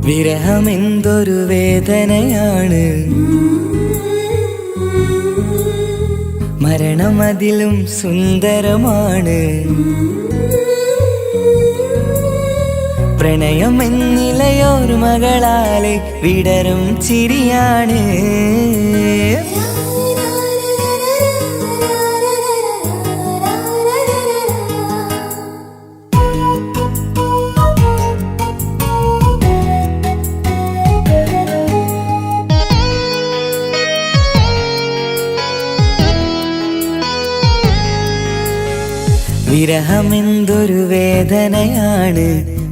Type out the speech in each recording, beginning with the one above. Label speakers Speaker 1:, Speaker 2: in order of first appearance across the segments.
Speaker 1: വിരഹമെന്തൊരു വേദനയാണ്, മരണം അതിലും സുന്ദരമാണ്. പ്രണയം എന്നിലയോർമകളാലെ വിടരും ചിരിയാണ്. വിരഹമെന്തൊരു വേദനയാണ്,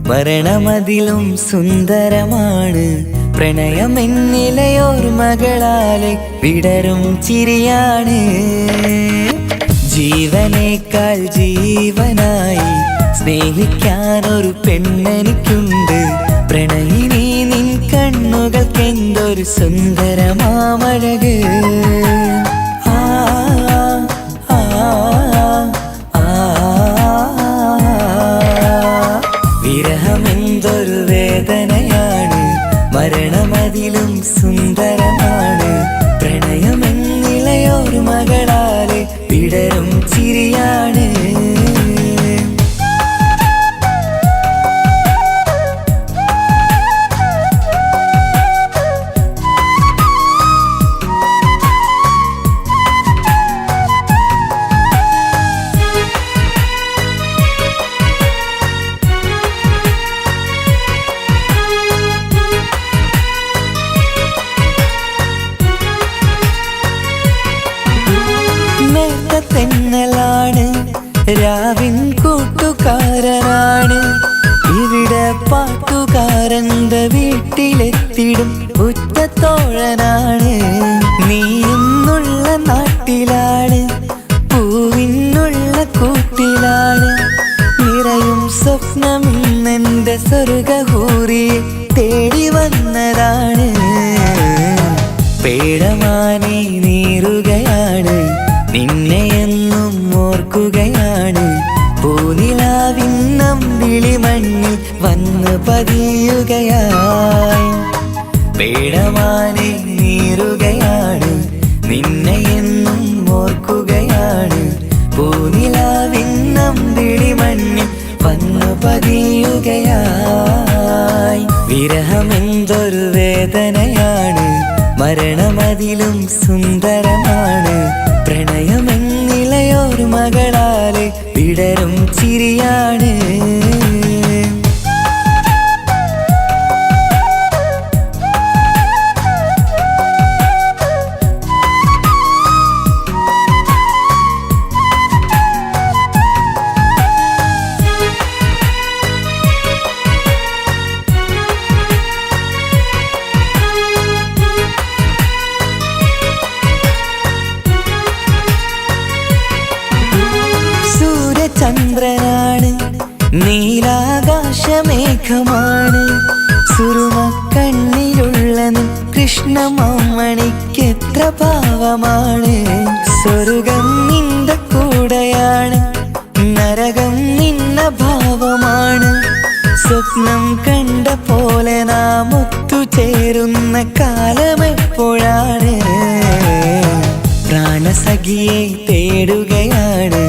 Speaker 1: മരണമതിലും സുന്ദരമാണ്. പ്രണയമെന്നിലയോർമകളാലെ വിടരും ചിരിയാണ്. ജീവനേക്കാൾ ജീവനായി സ്നേഹിക്കാനൊരു പെണ്ണെനിക്കുണ്ട്. പ്രണയിനി നിൻ കണ്ണുകൾക്കെന്തൊരു സുന്ദരമാമഴക്. വിരഹമെന്തൊരു വേദനയാണ്, മരണമതിലും സുന്ദരമാണ്. പ്രണയമെന്നിലയോർമകളാലെ വിടരും ചിരിയാണ്. തെന്നലാണ് രാവിൻ കൂട്ടുകാരനാണ്. ഇവിടെ പാട്ടുകാരന്റെ വീട്ടിലെത്തിടും ഉറ്റത്തോഴനാണ്. നീയെന്നുള്ള നാട്ടിലാണ്, പൂവിനുള്ള കൂട്ടിലാണ്. നിറയും സ്വപ്നമിന്നെന്റെ സ്വർഗഹൂറിയെ തേടി വന്നതാണ്. പേടമാനെ നീറുകയാണ്, നിന്നെ എന്നും ഓർക്കുകയാണ്. പൂനിലാവിന്നം വിളിമണ്ണിൽ വന്ന് പതിയുകയായി. പേടമാനെ നീറുകയാണ്, നിന്നെ എന്നും ഓർക്കുകയാണ്. പൂനിലാവിന്നം വിളിമണ്ണിൽ വന്ന് പതിയുകയായി. വിരഹമെന്തൊരു വേദനയാണ്, മരണമതിലും സുന്ദരമാണ്. പ്രണയമെന്നിലയോർമകളാലെ വിടരും ചിരിയാണ്. ചന്ദ്രനാണ്, നീലാകാശമേഘമാണ്. സുറുമക്കണ്ണിലുള്ള കൃഷ്ണമാമണിക്കെത്ര ഭാവമാണ്. സ്വർഗം നിന്റെ കൂടെയാണ്, നരകം നിന്ന ഭാവമാണ്. സ്വപ്നം കണ്ട പോലെ നാം ഒത്തുചേരുന്ന കാലമെപ്പോഴാണ്. പ്രാണസഖിയെ തേടുകയാണ്,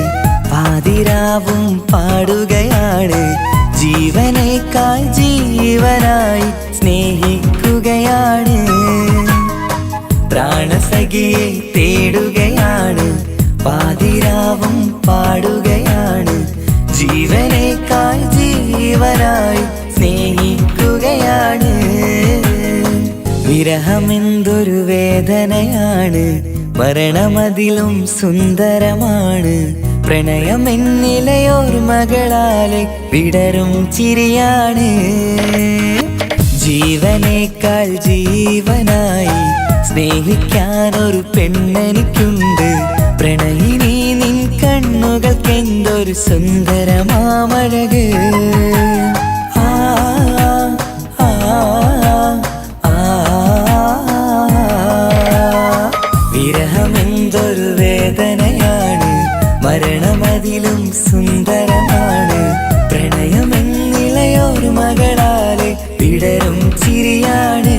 Speaker 1: പാതിരാവും പാടുകയാണ്. ജീവനേക്കാൾ ജീവനായി സ്നേഹിക്കുകയാണ്. പ്രാണസഖിയെ തേടുകയാണ്, പാതിരാവും പാടുകയാണ്. ജീവനേക്കാൾ ജീവനായി സ്നേഹിക്കുകയാണ്. വിരഹമെന്തൊരു വേദനയാണ്, മരണമതിലും സുന്ദരമാണ്. പ്രണയമെന്നിലയോർമകളാലെ വിടരും ചിരിയാണ്. ജീവനേക്കാൾ ജീവനായി സ്നേഹിക്കാനൊരു പെണ്ണെനിക്കുണ്ട്. പ്രണയിനി നിൻ കണ്ണുകൾക്കെന്തൊരു സുന്ദരമാമഴക്. വിരഹമെന്തൊരു വേദനയാണ്, മരണമതിലും സുന്ദരമാണ്. പ്രണയമെന്നിലയോർമകളാലെ വിടരും എന്നും ചിരിയാണ്.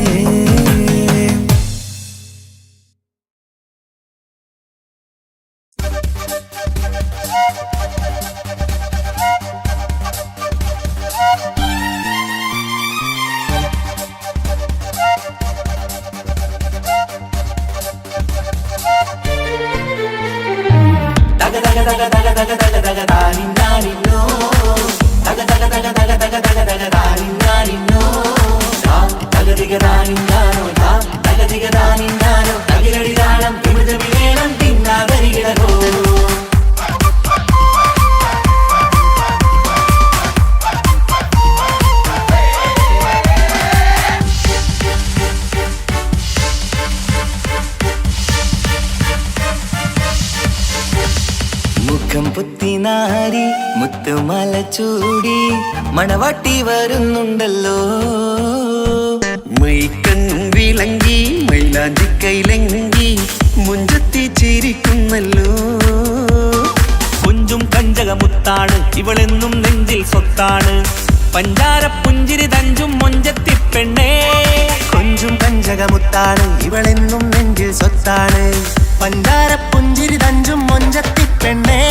Speaker 1: പുത്തിനാരി മുത്തുമാല ചൂടി മണവാട്ടി വരുന്നുണ്ടല്ലോ.
Speaker 2: മൈക്കണ്ണും വിളങ്ങി മൈലാഞ്ചി കൈലങ്കി മുഞ്ചത്തി ചിരിക്കുന്നല്ലോ.
Speaker 3: കുഞ്ചും കഞ്ചകമുത്താണ് ഇവളെന്നും നെഞ്ചിൽ സ്വത്താണ്. പഞ്ചാര പുഞ്ചിരി തഞ്ചും മൊഞ്ചത്തി പെണ്ണേ.
Speaker 2: കൊഞ്ചും കഞ്ചകമുത്താണ് ഇവളെന്നും നെഞ്ചിൽ സ്വത്താണ്. പഞ്ചാര പുഞ്ചിരി തഞ്ചും മൊഞ്ചത്തി പെണ്ണേ.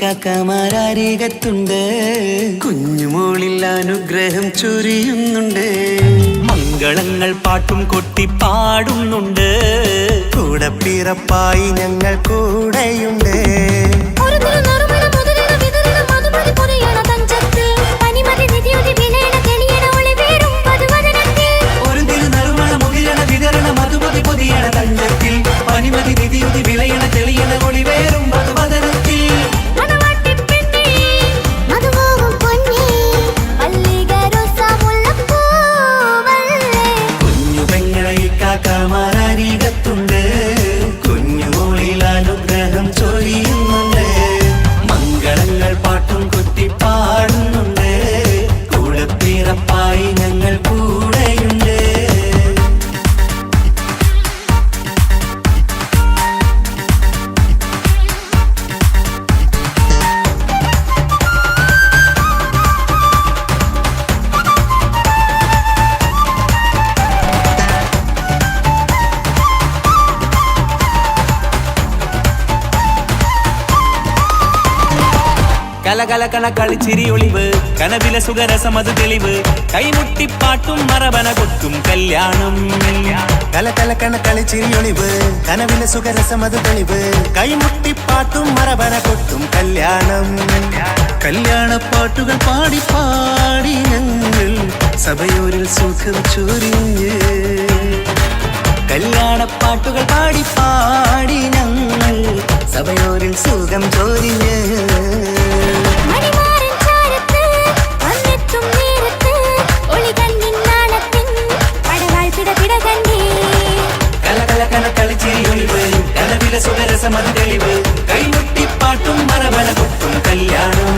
Speaker 1: കാക്കമാരരികത്തുണ്ട്.
Speaker 2: കുഞ്ഞുമോളിൽ അനുഗ്രഹം ചൊരിയുന്നുണ്ട്.
Speaker 3: മംഗളങ്ങൾ പാട്ടും കൊട്ടി പാടുന്നുണ്ട്.
Speaker 2: കൂടപ്പിറപ്പായി ഞങ്ങൾ കൂടെയുണ്ട്.
Speaker 3: പനിമതി നിധിയുതി വിളയണ തെളിയണ ഒളിവേറും മധുവദനത്തിൽ. കുഞ്ഞു പെങ്ങളെ കാക്കമാരീകത്തുണ്ട്. കുഞ്ഞുമോളിൽ അനുഗ്രഹം ചൊരിയുന്നുണ്ട്. മംഗളങ്ങൾ പാട്ടും കൊട്ടി പാടുന്നുണ്ട്. കൂടപ്പിറപ്പായി ഞങ്ങൾ കൂടെയുണ്ട്. കലകലകണ കളിച്ചിരി ഒളിവ് കനവില സുഖരസമത് തെളിവ്. കൈമുട്ടിപ്പാട്ടും മറവന കൊട്ടും കല്യാണം.
Speaker 2: കലകലകണ കളിച്ചിരിയൊളിവ് കനവിലെ സുഖരസമത് തെളിവ്. കൈമുട്ടിപ്പാട്ടും മറവന കൊട്ടും കല്യാണം. കല്യാണപ്പാട്ടുകൾ പാടി പാടി ഞങ്ങൾ സഭയോരിൽ സുഖം ചൊരിഞ്ഞ്.
Speaker 1: കല്യാണപ്പാട്ടുകൾ പാടി പാടി ഞങ്ങൾ സഭയോരിൽ സുഖം ചൊരിഞ്ഞ്.
Speaker 3: കളിച്ചിരിയൊളിവ് കനവില സുഖരസമത് തെളിവ്. കൈമുട്ടിപ്പാട്ടും മറവന കൊട്ടും കല്യാണം.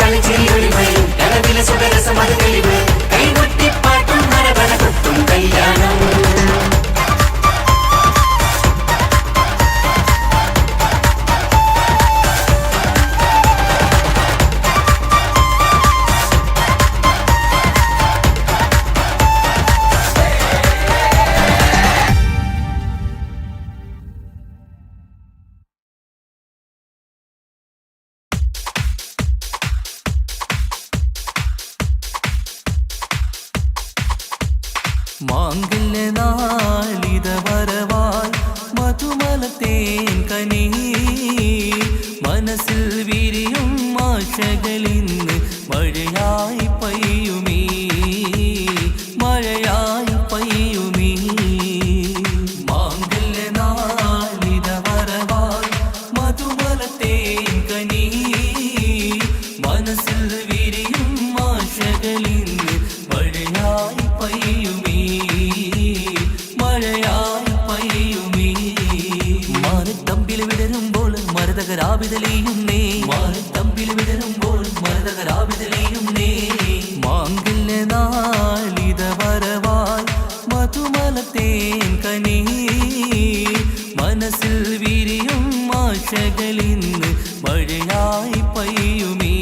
Speaker 3: കളിച്ചിരിയൊളിവ് കനവില സുഖരസമത് തെളിവ്. കൈമുട്ടിപ്പാട്ടും മറവന കൊട്ടും കല്യാണം.
Speaker 1: മാംഗല്യനാളിത വരവായി മധുമലത്തേൻ കനി. മനസ്സിൽ വിരിയും ആശകളിന്ന് മഴയായി പെയ്യുമീ. മഴയായി പെയ്യുമീ. മാംഗല്യനാളിത വരവായി മധുമലത്തേൻ കനി. മനസ്സിൽ വിരിയും ആശകളിന്ന് മഴയായി പെയ്യുമീ. മഴയായി പെയ്യുമീ. മാനത്തമ്പിൽ വിടരുമ്പോൾ മരതകരാവിതലിയുന്നേ. മാനത്തമ്പിൽ വിടരുമ്പോൾ മരതകരാവിതലിയുന്നേ. മാംഗല്യനാളിത വരവായി മധുമലത്തേൻ കനി. മനസ്സിൽ വിരിയും ആശകളിന്ന് മഴയായി പെയ്യുമീ.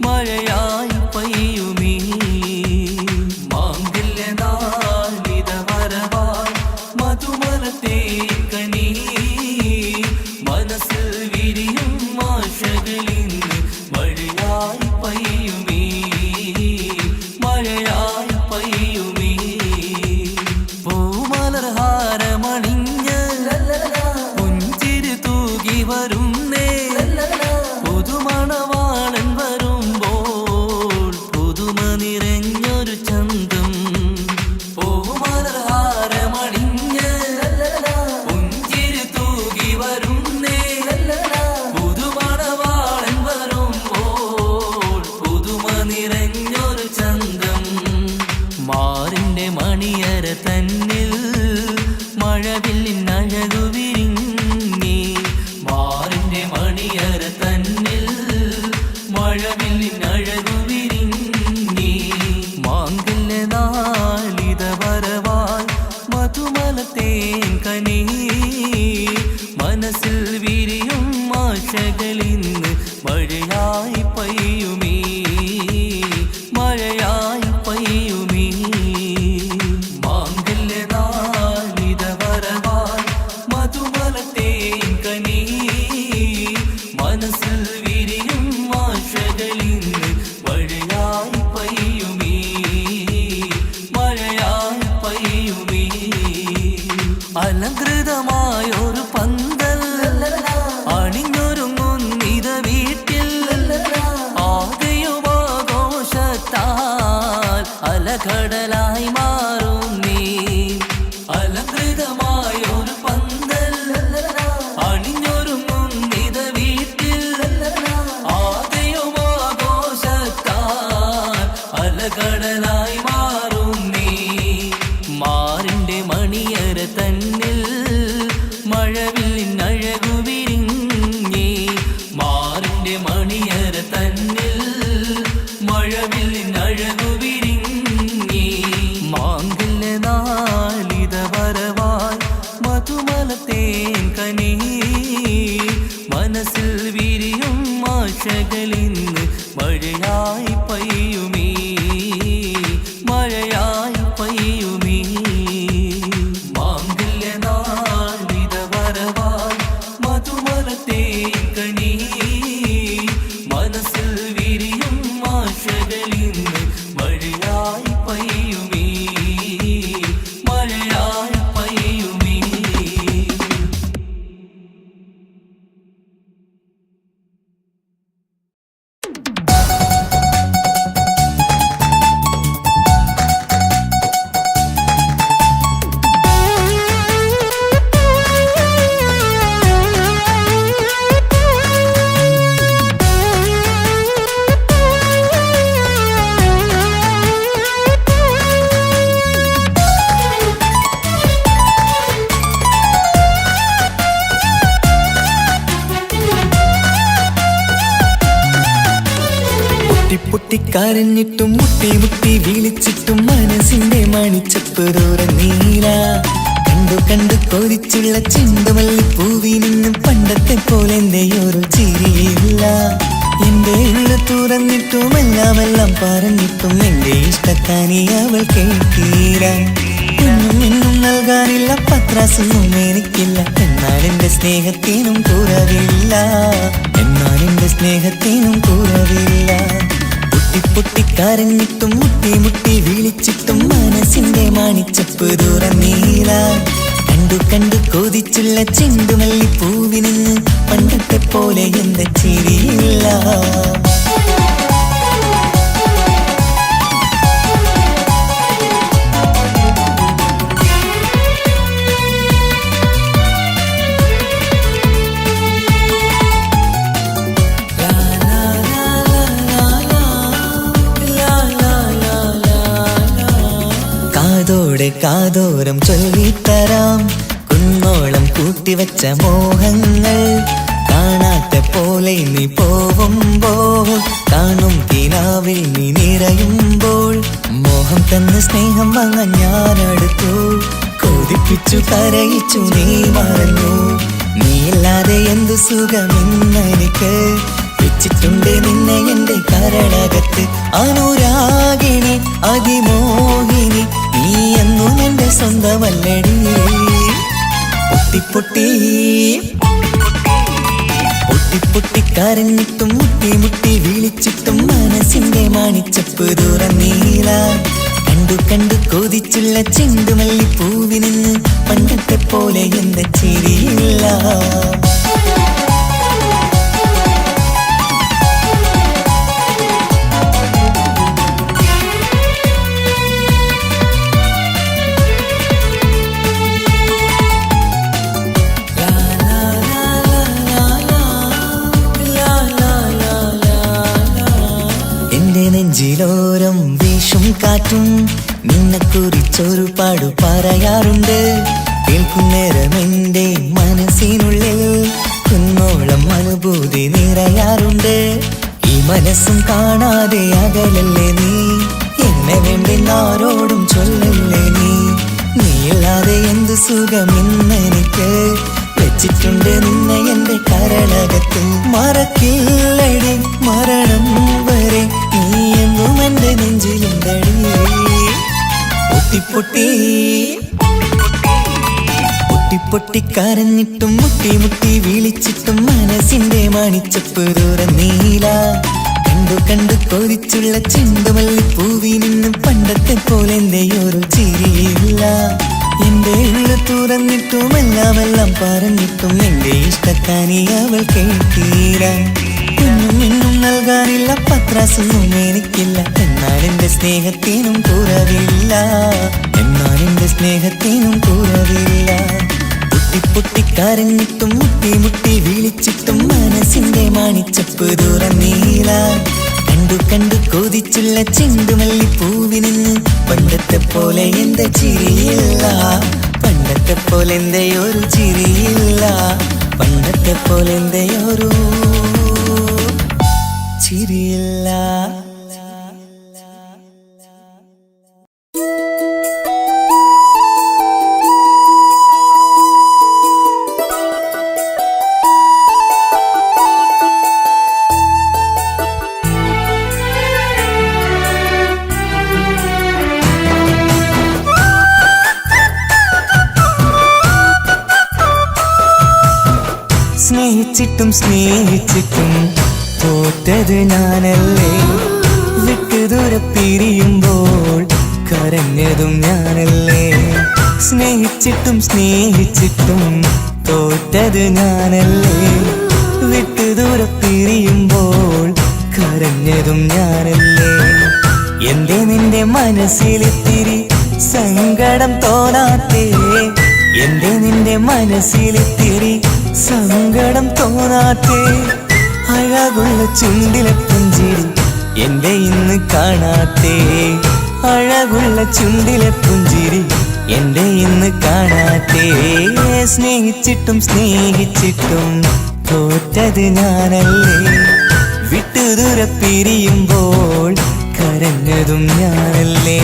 Speaker 1: മഴയായി പെയ്യുമീ. മാംഗല്യനാളിത വരവായി മധുമലത്തേൻ കനി. മനസ്സിൽ വിരിയും ആശകളിന്ന് മഴയായി പെയ്യുമീ. മഴയായി പെയ്യുമീ. പൂമലർഹാരമണിഞ്ഞ് പുഞ്ചിരി തൂകി വരുന്നേ. പുതുമണവാളൻ വരുമ്പോൾ പുതുമ നിറഞ്ഞൊരു ചന്തം. പൂമലർഹാരമണിഞ്ഞ് പുഞ്ചിരി തൂകി വരുന്നേ. പുതുമണവാളൻ വരുമ്പോൾ പുതുമ നിറഞ്ഞൊരു ചന്തം. മാറിന്റെ മണിയര തന്നിൽ മഴവില്ലിൻ അഴകു വിരിഞ്ഞി. മാറിന്റെ പുതുമലത്തെ കനി മനസ്സിൽ വിരിയും ആശകളിന്ന് മഴയായി പെയ്യുമീ മഴയായി പെയ്യുമീ അലങ്കൃതമായൊരു പന്തൽ അണിഞ്ഞൊരുങ്ങുന്നിത വീട്ടിൽ ആകെയുമാഘോഷത്താൽ അലകടലായി മാറും നീ അലങ്കൃതമായൊരു പന്തൽ അണിഞ്ഞൊരുങ്ങുന്നിത വീട്ടിൽ ആകെയുമാഘോഷത്താൽ അലകടലായി മാറും നീ മാറിന്റെ മണിയറ തന്നിൽ മഴവില്ലിനഴകു വിരിഞ്ഞേ മാറിന്റെ മണിയറ തന്നിൽ മഴവില്ലിനഴകു വിരിഞ്ഞേ മാംഗല്യ നാളിത വരവായി മധുമലത്തെ കനി മനസ്സിൽ വിരിയും ആശകളിന്ന് മഴയായി പെയ്യുമീ മഴയായി പെയ്യുമീ മാംഗല്യ നാളിത വരവായി മധുമലത്തെ കനി മനസ്സിൽ വിരിയും ആശകളിന്ന് മഴയായി പെയ്യുമീ മഴയായി പെയ്യുമീ
Speaker 4: പൊട്ടിക്കരഞ്ഞിട്ടും മുട്ടി മുട്ടി വിളിച്ചിട്ടും മനസ്സിന്റെ മണിച്ചപ്പ് തുറന്നീല കണ്ടു കണ്ടു കൊതിച്ചുള്ള ചെണ്ടുമല്ലിപ്പൂവിനും പണ്ടത്തെ പോലെ എന്റെ ഒരു ചിരിയില്ല എന്റെ ഉള്ളു തുറന്നിട്ടും എല്ലാം പറഞ്ഞിട്ടും എന്റെ ഇഷ്ടക്കാനി അവൾ കേട്ടീര ഒന്നും നൽകാനില്ല പത്രാസൊന്നും എനിക്കില്ല എന്നാൽ എന്റെ സ്നേഹത്തിനും കുറവില്ല എന്നാൽ എന്റെ സ്നേഹത്തിനും കുറവില്ല പൊട്ടിക്കരഞ്ഞിട്ടും മുട്ടി മുട്ടി വിളിച്ചിട്ടും മനസ്സിന്റെ മാണിച്ചപ്പ് തുറന്നീല കണ്ടു കണ്ടു കൊതിച്ചുള്ള ചെണ്ടുമല്ലിപ്പൂവിന് പണ്ടത്തെ പോലെ എന്റെ ചിരിയില്ല കാതോടെ കാതോരം ചൊല്ലിത്തരാം കുന്നോളം കൂട്ടിവെച്ച മോഹങ്ങൾ കാണാത്ത പോലെ നീ പോവുമ്പോൾ കാണും കിനാവിൽ നീ നിറയുമ്പോൾ മോഹം തന്ന സ്നേഹം വാങ്ങാൻ ഞാനടുത്തു കൊതിപ്പിച്ചു കരയിച്ചു നീ മറന്നു നീയില്ലാതെ എന്തു സുഖമെന്നെനിക്ക് വെച്ചിട്ടുണ്ട് നിന്നെ എന്റെ കരളകത്ത് അനുരാഗിണി അതിമോഹിനി നീ എന്നും എന്റെ സ്വന്തമല്ലടി പൊട്ടി പൊട്ടിക്കരഞ്ഞിട്ടും മുട്ടി മുട്ടി വിളിച്ചിട്ടും മനസ്സിന്റെ മാണിച്ചപ്പ് തുറന്നീല കണ്ടു കണ്ടു കൊതിച്ചുള്ള ചെണ്ടുമല്ലിപ്പൂവിന് പണ്ടത്തെ പോലെ എന്റെ ചിരിയില്ല നെഞ്ചിലോരം വീശും കാറ്റും നിന്നെക്കുറിച്ചൊരു പാടു പറയാറുണ്ട് കേൾക്കുന്നേരം എന്റെ മനസ്സിനുള്ളിൽ കുന്നോളം അനുഭൂതി നിറയാറുണ്ട് ഈ മനസ്സും കാണാതെ അകലല്ലേ നീ എന്നെ വേണ്ടി ആരോടും ചൊല്ലല്ലേ നീയില്ലാതെ എന്തു സുഖമെന്നെനിക്ക് വെച്ചിട്ടുണ്ട് നിന്നെ എന്റെ കരളകത്ത് മറക്കില്ലടി മരണം വരെ നീ എന്നും എന്റെ നെഞ്ചിലുണ്ടടി പൊട്ടി പൊട്ടിക്കരഞ്ഞിട്ടും മുട്ടി മുട്ടി വിളിച്ചിട്ടും മനസ്സിന്റെ മണിച്ചപ്പ് തുറന്നീല. കണ്ടു കണ്ടു കൊതിച്ചുള്ള ചെണ്ടുമല്ലി പൂവിൽ നിന്നും പണ്ടത്തെ പോലെ എന്റെയൊരു ചിരിയില്ല. എന്റെ ഉള്ളു തുറന്നിട്ടും എല്ലാം പറഞ്ഞിട്ടും എന്റെ ഇഷ്ടക്കാരി അവൾ കേട്ടീല. ഒന്നും ഇന്നും നൽകാനില്ല, പത്രാസൊന്നും എനിക്കില്ല. എന്നാൽ എന്റെ സ്നേഹത്തിനും കുറവില്ല, എന്നാൽ എന്റെ സ്നേഹത്തിനും കുറവില്ല. പൊട്ടി പൊട്ടി കരഞ്ഞിട്ടും മുട്ടി മുട്ടി വിളിച്ചിട്ടും മനസ്സിന്റെ മണിച്ചപ്പ് തുറന്നീല. കണ്ടു കണ്ടു കൊതിച്ചുള്ള ചെണ്ടുമല്ലി പൂവിനിന്ന് പണ്ടത്തെ പോലെ എന്റെ ചിരിയില്ല, പണ്ടത്തെ പോലെ എന്റെ ഒരു ചിരിയില്ല, പണ്ടത്തെ പോലെ എന്റെ ഒരു ചിരിയില്ല. സ്നേഹിച്ചിട്ടും സ്നേഹിച്ചിട്ടും തോറ്റത് ഞാനല്ലേ, വിട്ടുദൂരെ പിരിയുമ്പോൾ കരഞ്ഞതും ഞാനല്ലേ. സ്നേഹിച്ചിട്ടും സ്നേഹിച്ചിട്ടും തോറ്റത് ഞാനല്ലേ, വിട്ടുദൂരെ പിരിയുമ്പോൾ കരഞ്ഞതും ഞാനല്ലേ. എന്റെ നിന്റെ മനസ്സിലിത്തിരി സങ്കടം തോന്നാത്തേ, എന്റെ നിന്റെ മനസ്സിലിത്തിരി സങ്കടം തോന്നാത്തേ. അഴകുള്ള ചുണ്ടിലെ പുഞ്ചിരി എന്റെ ഇന്ന് കാണാത്തേ, അഴകുള്ള ചുണ്ടിലെ പുഞ്ചിരി എന്റെ ഇന്ന് കാണാത്തേ. സ്നേഹിച്ചിട്ടും സ്നേഹിച്ചിട്ടും തോറ്റത് ഞാനല്ലേ, വിട്ടുദൂരെ പിരിയുമ്പോൾ കരഞ്ഞതും ഞാനല്ലേ.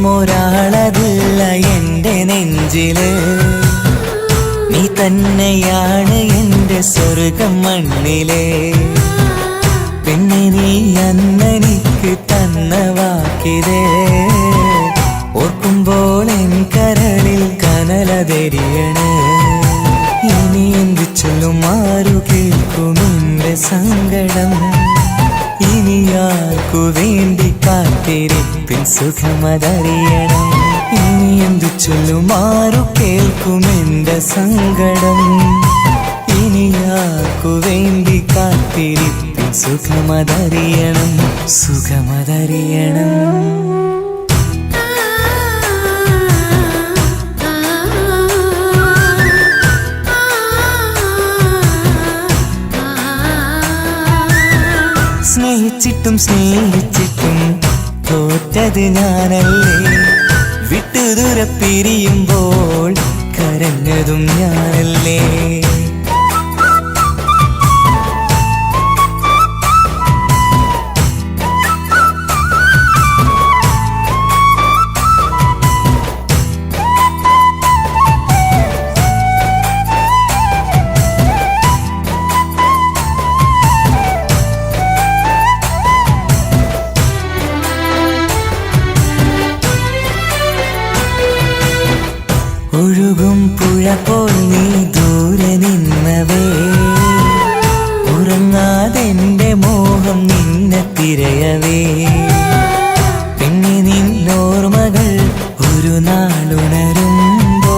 Speaker 4: പകരമൊരാളതില്ല എന്റെ നെഞ്ചില്, നീ തന്നെയാണ് എന്റെ സ്വർഗം മണ്ണിലെ. പിന്നെ നീ അന്നെനിക്ക് തന്ന വാക്കിതേ, ഓർക്കുമ്പോൾ എൻ കരളിൽ കനലതെരിയണ്. ഇനി എന്ത് ചൊല്ലും, ആരു കേൾക്കും എന്റെ സങ്കടം, ഇനി ആർക്കു വേണ്ടി കാത്തിരിപ്പിൻ സുഖമതറിയണം. ഇനി എന്തു ചൊല്ലും, ആരു കേൾക്കും എന്റെ സങ്കടം, ഇനി ആർക്കു വേണ്ടി കാത്തിരിപ്പിൻ സുഖമതറിയണം, സുഖമതറിയണം. സ്നേഹിച്ചിട്ടും സ്നേഹിച്ചിട്ടും തോറ്റത് ഞാനല്ലേ, വിട്ടുദൂരെ പിരിയുമ്പോൾ കരഞ്ഞതും ഞാനല്ലേ. ഒഴുകും പുഴ പോൽ നീ ദൂരെ നിന്നവേ, ഉറങ്ങാതെന്റെ മോഹം നിന്നെ തിരയവേ. പിന്നെ നിന്നോർമകൾ ഒരു നാളുണരുമ്പോ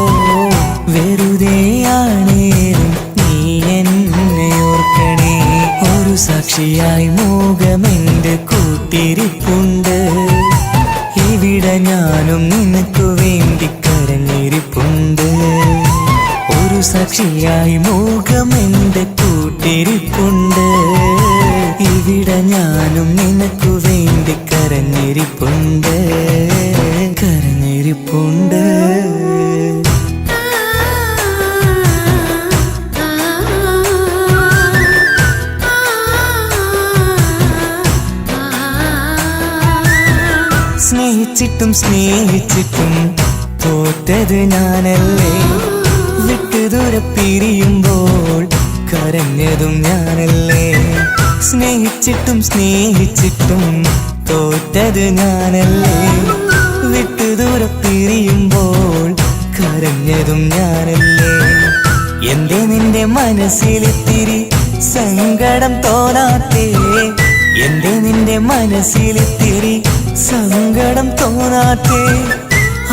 Speaker 4: വെറുതെയാണേലും നീ എന്നെ ഓർക്കണേ. ഒരു സാക്ഷിയായി മോഹമെന്റെ കൂട്ടിരിപ്പുണ്ട്, ഇവിടെ ഞാനും നിനക്കു വേണ്ടി കരഞ്ഞിരിപ്പുണ്ട്. ഒരു സാക്ഷിയായി മോഹമെന്റെ കൂട്ടിരിപ്പുണ്ട്, ഇവിടെ ഞാനും നിനക്കു വേണ്ടി കരഞ്ഞിരിപ്പുണ്ട്, കരഞ്ഞിരിപ്പുണ്ട്. സ്നേഹിച്ചിട്ടും സ്നേഹിച്ചിട്ടും തോറ്റത് ഞാനല്ലേ. വിട്ടുദൂരെ പിരിയുമ്പോൾ കരഞ്ഞതും ഞാനല്ലേ. സ്നേഹിച്ചിട്ടും സ്നേഹിച്ചിട്ടും തോറ്റത് ഞാനല്ലേ. വിട്ടുദൂരെ പിരിയുമ്പോൾ കരഞ്ഞതും ഞാനല്ലേ. എന്തേ നിന്റെ മനസ്സിലിത്തിരി സങ്കടം തോന്നാത്തേ? എന്തേ നിന്റെ മനസ്സിലിത്തിരി സങ്കടം തോന്നാത്തേ?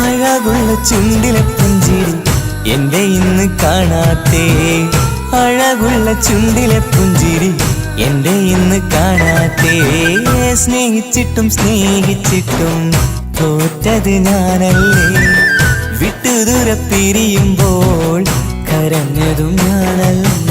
Speaker 4: അഴകുള്ള ചുണ്ടിലെ പുഞ്ചിരി എന്റെ ഇന്ന് കാണാത്തേ. അഴകുള്ള ചുണ്ടിലെ പുഞ്ചിരി എന്റെ ഇന്ന് കാണാത്തേ. സ്നേഹിച്ചിട്ടും സ്നേഹിച്ചിട്ടും തോറ്റത് ഞാനല്ലേ. വിട്ടുദൂരെ പിരിയുമ്പോൾ കരഞ്ഞതും ഞാനല്ലേ.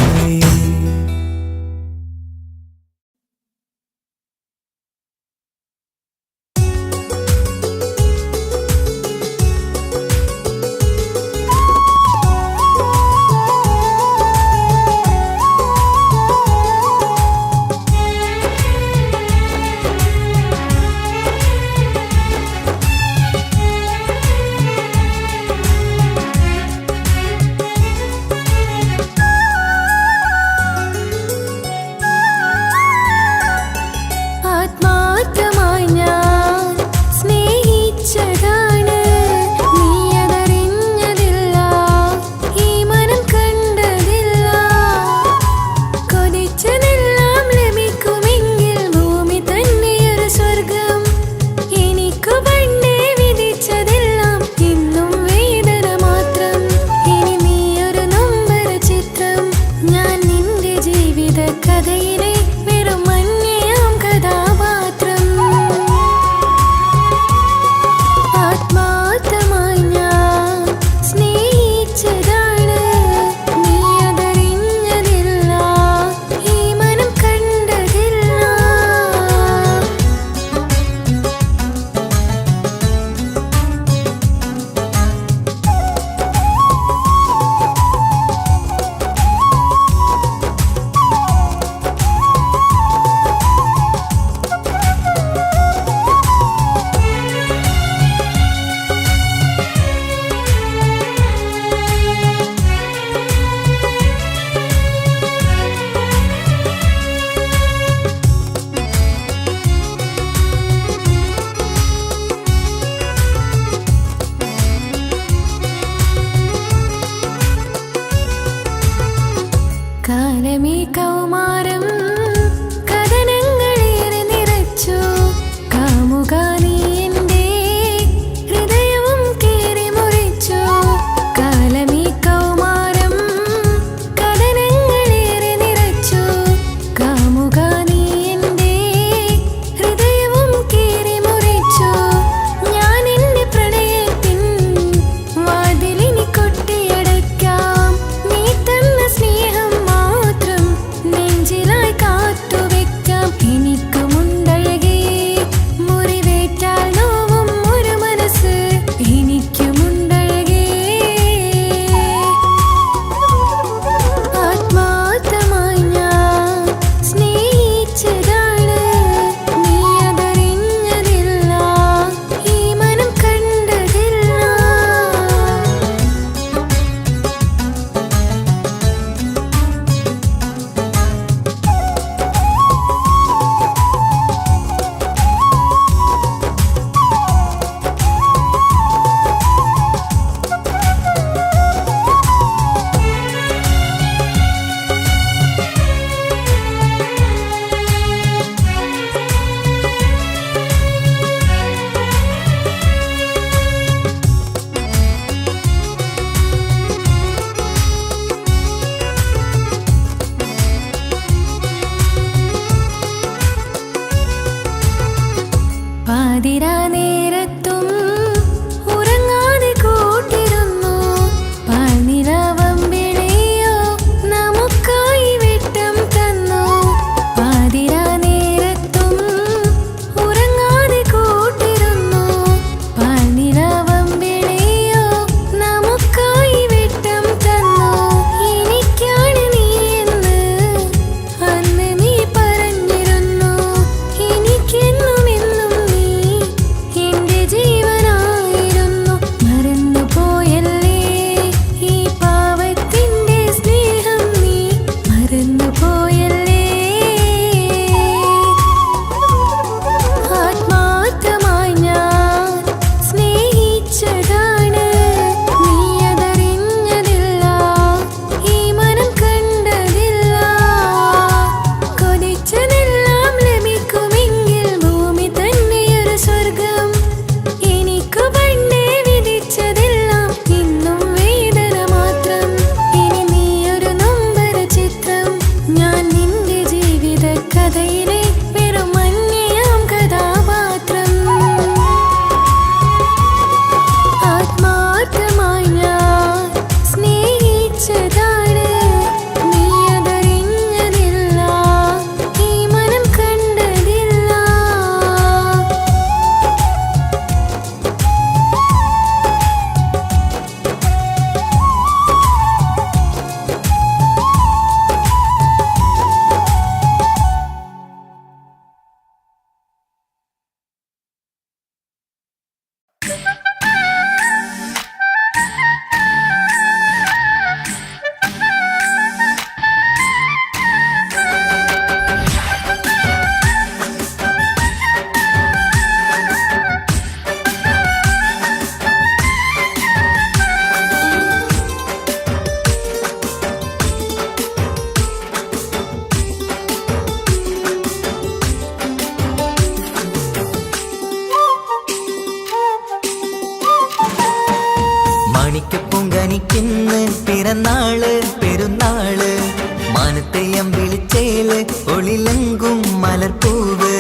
Speaker 4: ഒളിലെങ്കും മലർപ്പൂവ്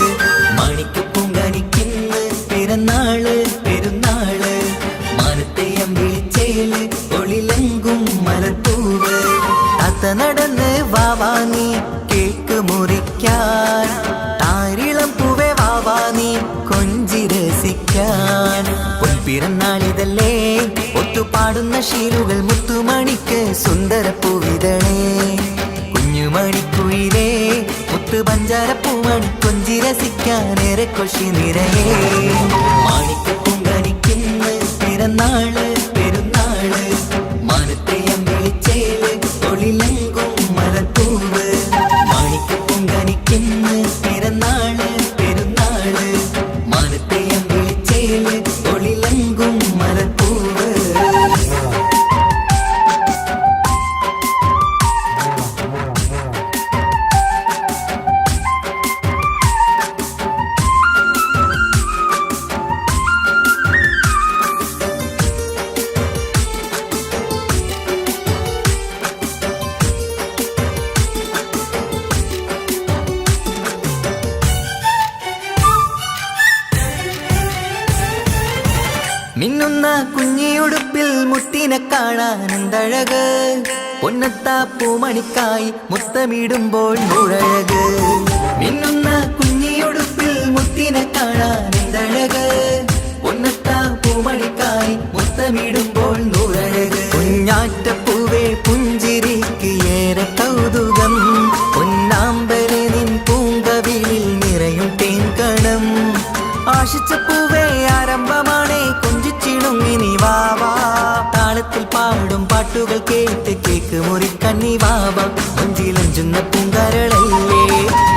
Speaker 4: മാണിക്കപ്പൂങ്കാനിക്കിന്ന് പിറന്നാള് പെരുന്നാള് മാനത്തെയം വിളിച്ചേല് ഒളിലെങ്കും മലർപ്പൂവ് താത്ത നടന്ന് വാവാനി കേക്ക് മുറിക്കാൻ താരിളം പൂവേ വാവാനി കൊഞ്ചി രസിക്കാൻ പൊൻപിറന്നാളിതല്ലേ ഒത്തുപാടുന്ന ശീലുകൾ മുത്തുമണിക്ക് സുന്ദരപ്പൂവിതളേ കുഞ്ഞുമണിക്കുയിലേ മുത്തു പഞ്ചാരപ്പൂമണി കൊഞ്ചി രസിക്കാനേറെ കൊഷി നിറയേ മാണിക്കപ്പൂങ്കാനിക്കിന്ന് പിറന്നാള് പെരുന്നാള് മാനത്തെയം വിളിച്ചേല് ഒളിലെങ്കും മലർപ്പൂവ് മാണിക്കപ്പൂങ്കാനിക്കിന്ന് പിറന്നാള് പെരുന്നാള് മാനത്തെയം വിളിച്ചേല് ഒളിലെങ്കും മലർപ്പൂവ് മിന്നുന്ന കുഞ്ഞിയുടുപ്പിൽ മുത്തിനെ കാണാൻ എന്തഴക് പൊന്നത്താ പൂമണിക്കായി മുത്തമിടുമ്പോൾ മുഴഴക് മിന്നുന്ന കുഞ്ഞിയുടുപ്പിൽ മുത്തിനെ കാണാൻ എന്തഴക് പൊന്നത്താ പൂമണിക്കായി മുത്തമിടുമ്പോൾ മുഴഴക് കുഞ്ഞാറ്റപ്പൂവേ പുഞ്ചിരിക്ക് ഏറെ കൗതുകം പൊന്നാമ്പരെ നിൻ പൂങ്കവിളിൽ നിറയും തേൻകണം ആശിച്ച പൂവേ ആരംഭമാണേ കൊഞ്ചിച്ചിടുങ്ങിനി വാവാ താളത്തിൽ പാടും പാട്ടുകൾ കേട്ട് കേക്ക് മുറിക്കണ്ണി വാവ കൊഞ്ചിലഞ്ചുന്ന പൂങ്കാരളല്ലേ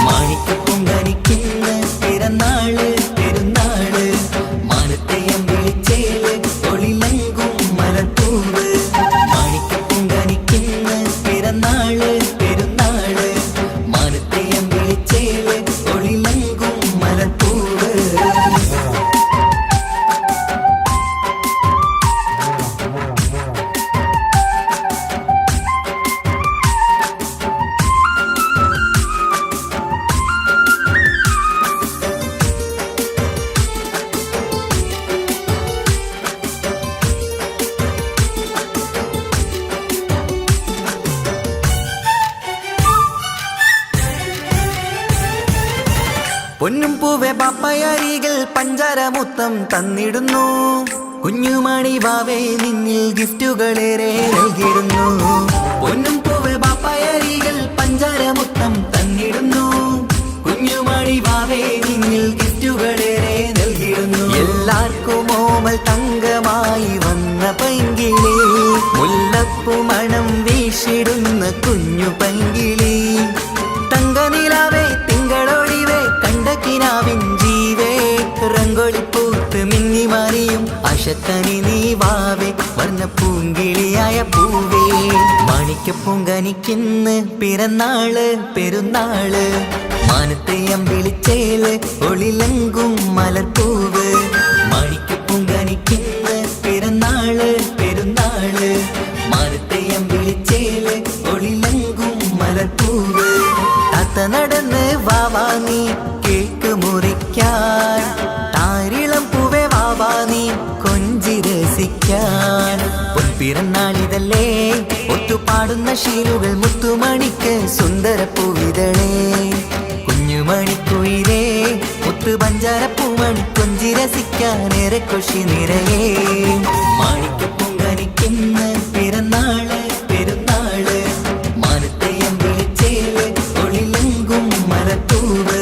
Speaker 4: മാണിക്കപ്പൂങ്കാനിക്കിന്ന് പിറന്നാള് പെരുന്നാള് മാനത്തെയം വിളിച്ചേല് ഒളിലെങ്കും മലർപ്പൂവ് മാണിക്കപ്പൂങ്കാനിക്കിന്ന് പിറന്നാള് പെരുന്നാള് മാനത്തെയം വിളിച്ചേല് ഒളിലെങ്കും മലർപ്പൂവ് പൊന്നും പൂവെ പാപ്പയരികൾ പഞ്ചാരമുത്തം തന്നിടുന്നു കുഞ്ഞുമണി വാവേ നിന്നിൽ ഗിഫ്റ്റുകളേറെ നൽകിടുന്നു പൊന്നും പൂവെ പാപ്പയരികൾ പഞ്ചാരമുത്തം തന്നിടുന്നു കുഞ്ഞുമണി വാവേ നിന്നിൽ ഗിഫ്റ്റുകളേറെ നൽകിടുന്നു എല്ലാവർക്കും ഓമൽ തങ്കമായി വന്ന പൈങ്കിളി മുല്ലപ്പൂ മണം വീശിടുന്ന കുഞ്ഞു പൈങ്കിളി തങ്കനിലാവേ തിങ്കളൊളിവേ കണ്ടക്കിനാവിൻ ജീവേ റംഗോളിപ്പൂത്ത് മിന്നി മാറിയും അശത്തനി നീ വാവേ വർണ്ണ പൂങ്കിളിയായ പൂവേ മാണിക്കപ്പൂങ്കാനിക്കിന്ന് പിറന്നാള് പെരുന്നാള് മാനത്തെയം വിളിച്ചേല് ഒളിലെങ്കും മലർപ്പൂവ് മാണിക്കപ്പൂങ്കാനിക്കിന്ന് പിറന്നാള് പെരുന്നാള് മാനത്തെയം വിളിച്ചേല് ഒളിലെങ്കും മലർപ്പൂവ് താത്ത നടന്ന് വാവാനി കേക്ക് മുറിക്കാൻ താരിളം പൂവേ വാവാനി കൊഞ്ചി രസിക്കാൻ പൊൻപിറന്നാളിതല്ലേ ഒത്തുപാടുന്ന ശീലുകൾ മുത്തുമണിക്ക് സുന്ദരപ്പൂവിതളേ കുഞ്ഞുമണിക്കുയിലേ മുത്തു പഞ്ചാരപ്പൂമണി കൊഞ്ചി രസിക്കാനേറെ കൊഷി നിറയേ മാണിക്കപ്പൂങ്കാനിക്കിന്ന് പിറന്നാള് പെരുന്നാള് മാനത്തെയം വിളിച്ചേല് ഒളിലെങ്കും മലർപ്പൂവ്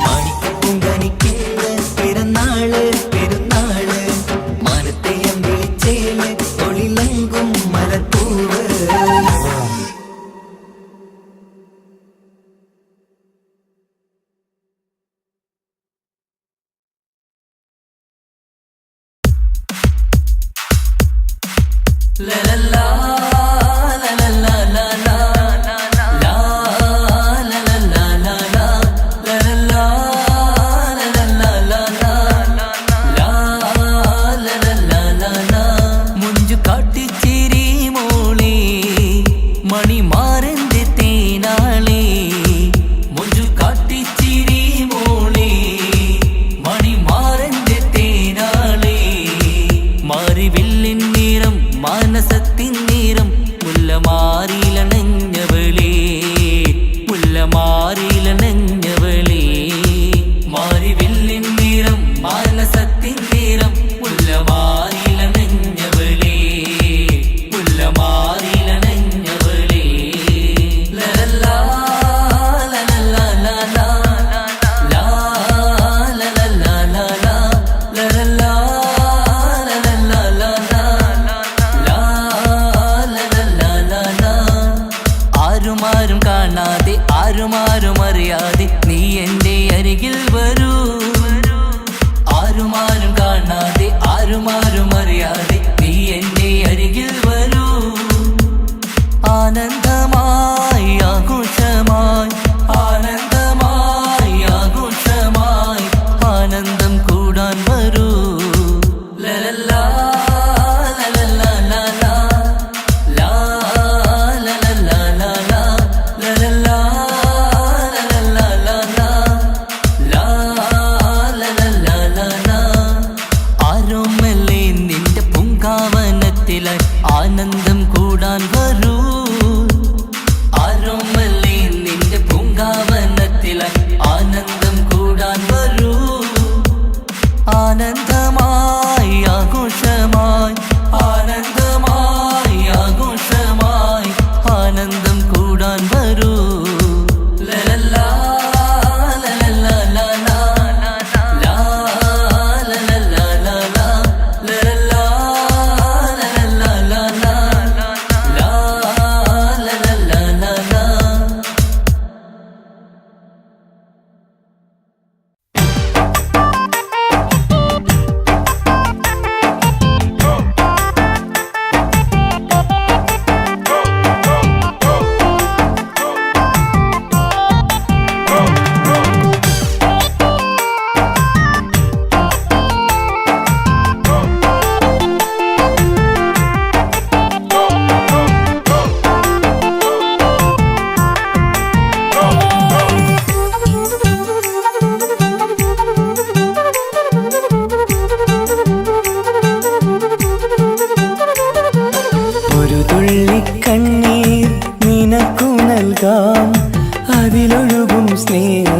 Speaker 4: മാണിക്കപ്പൂങ്കാനിക്കിന്ന് പിറന്നാള് പെരുന്നാള് മാനത്തെയം വിളിച്ചേല് ഒളിലെങ്കും മലർപ്പൂവ്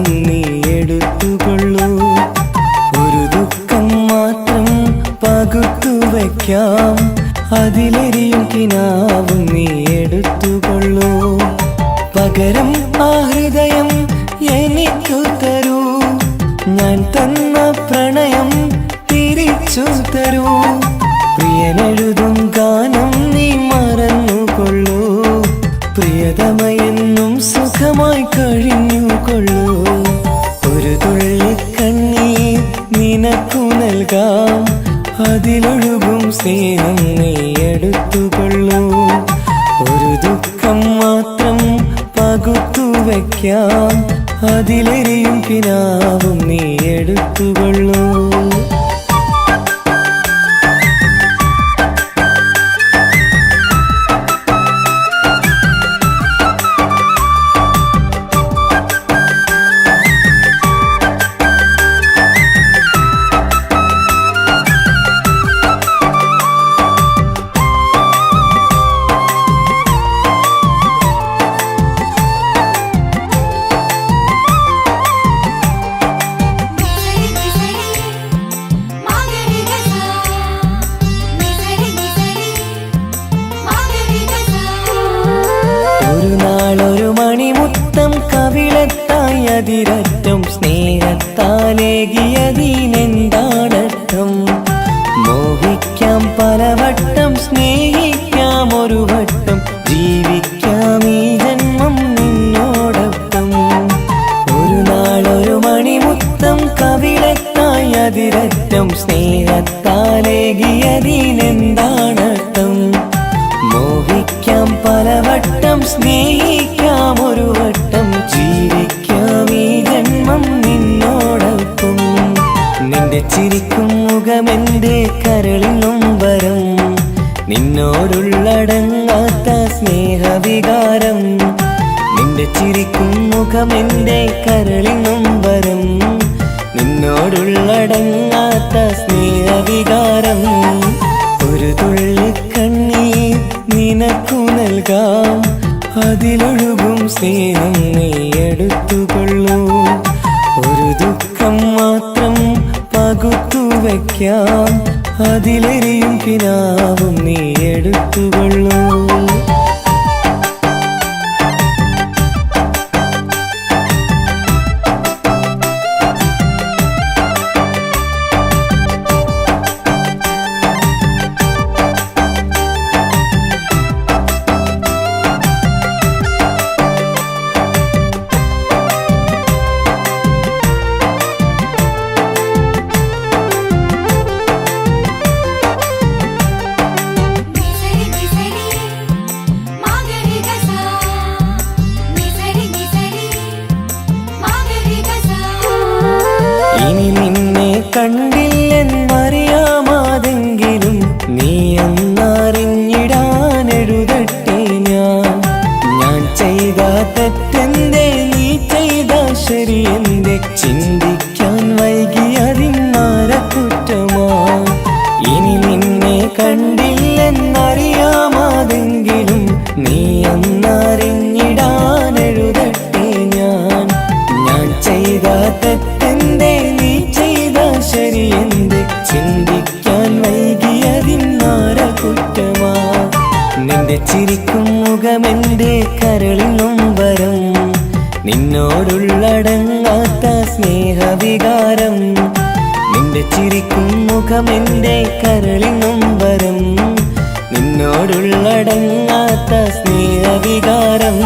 Speaker 4: സ്നേഹം നീ എടുത്തുകൊള്ളൂ. ഒരു ദുഃഖം മാത്രം പകുത്തു വയ്ക്കാം, അതിലെരിയും കിനാവും നീ എടുത്തുകൊള്ളൂ. പകരം ആ ഹൃദയം എനിക്കു തരൂ, ഞാൻ തന്ന പ്രണയം തിരിച്ചു തരൂ. പ്രിയനെഴുതും ഗാനം നീ മറന്നുകൊള്ളൂ, പ്രിയതമയെന്നും സുഖമായി കഴിഞ്ഞുകൊള്ളൂ. ഒരു തുള്ളി കണ്ണീർ നിനക്കു നൽകാം, അതിലൊഴുകും സ്നേഹം നീ എടുത്തുകൊള്ളൂ. ഒരു ദുഃഖം മാത്രം പകുത്തു വയ്ക്കാം, അതിലെരിയും കിനാവും നീ എടുത്തുകൊള്ളൂ. ഒരു മണിമുത്തം കവിളത്തായി അതിരറ്റം സ്നേഹത്താലേകിയതിനെന്താണർത്ഥം? മോഹിക്കാം പലവട്ടം, സ്നേഹിക്കാം ഒരു വട്ടം, ജീവിക്കാം ഈ ജന്മം നിന്നോടൊപ്പം. ഒരു മണിമുത്തം കവിളത്തായി അതിരറ്റം സ്നേഹത്താലേകിയതിനെന്താണർത്ഥം? മോഹിക്കാം പലവട്ടം, സ്നേഹിക്കാം ഒരു വട്ടം, ജീവിക്കാം ഈ ജന്മം നിന്നോടൊപ്പം. നിന്റെ ചിരിക്കും മുഖമെന്റെ കരളിനും വരം, നിന്നോടുള്ളടങ്ങാത്ത സ്നേഹവികാരം. നിന്റെ ചിരിക്കും മുഖമെന്റെ കരളിനും വരം, നിന്നോടുള്ളടങ്ങാത്ത സ്നേഹവികാരം. ഒരു തുള്ളി കണ്ണീർ നിനക്കു നൽകാം, അതിലൊഴുകും സ്നേഹം നീ എടുത്തുകൊള്ളൂ. ഒരു ദുഃഖം മാത്രം പകുത്തു വയ്ക്കാം, അതിലെരിയും കിനാവും നീ എടുത്തുകൊള്ളൂ. ഇനി നിന്നെ കണ്ടില്ലെന്നറിയാമാതെങ്കിലും നീ എന്നറിഞ്ഞിടാനെഴുതട്ടെ ഞാൻ ചെയ്ത തെറ്റെന്തേ, നീ ചെയ്ത ശരിയെന്തേ, ചിന്തിക്കാൻ വൈകിയതിന്നാര കുറ്റമാ. ഇനി നിന്നെ കണ്ടില്ലെന്നറിയാമാതെങ്കിലും നീ എന്നറിഞ്ഞിടാനെഴുതട്ടെ ഞാൻ ചെയ്ത തെറ്റെന്തേ, നീ ചെയ്ത ശരിയെന്തേ, ചിന്തിക്കാൻ വൈകിയതിന്നാര കുറ്റമാ. നിന്റെ ചിരിക്കും മുഖമെന്റെ കരളിനും വരം, നിന്നോടുള്ളടങ്ങാത്ത സ്നേഹവികാരം. നിന്റെ ചിരിക്കും മുഖമെന്റെ കരളിനും വരം, നിന്നോടുള്ളടങ്ങാത്ത സ്നേഹവികാരം.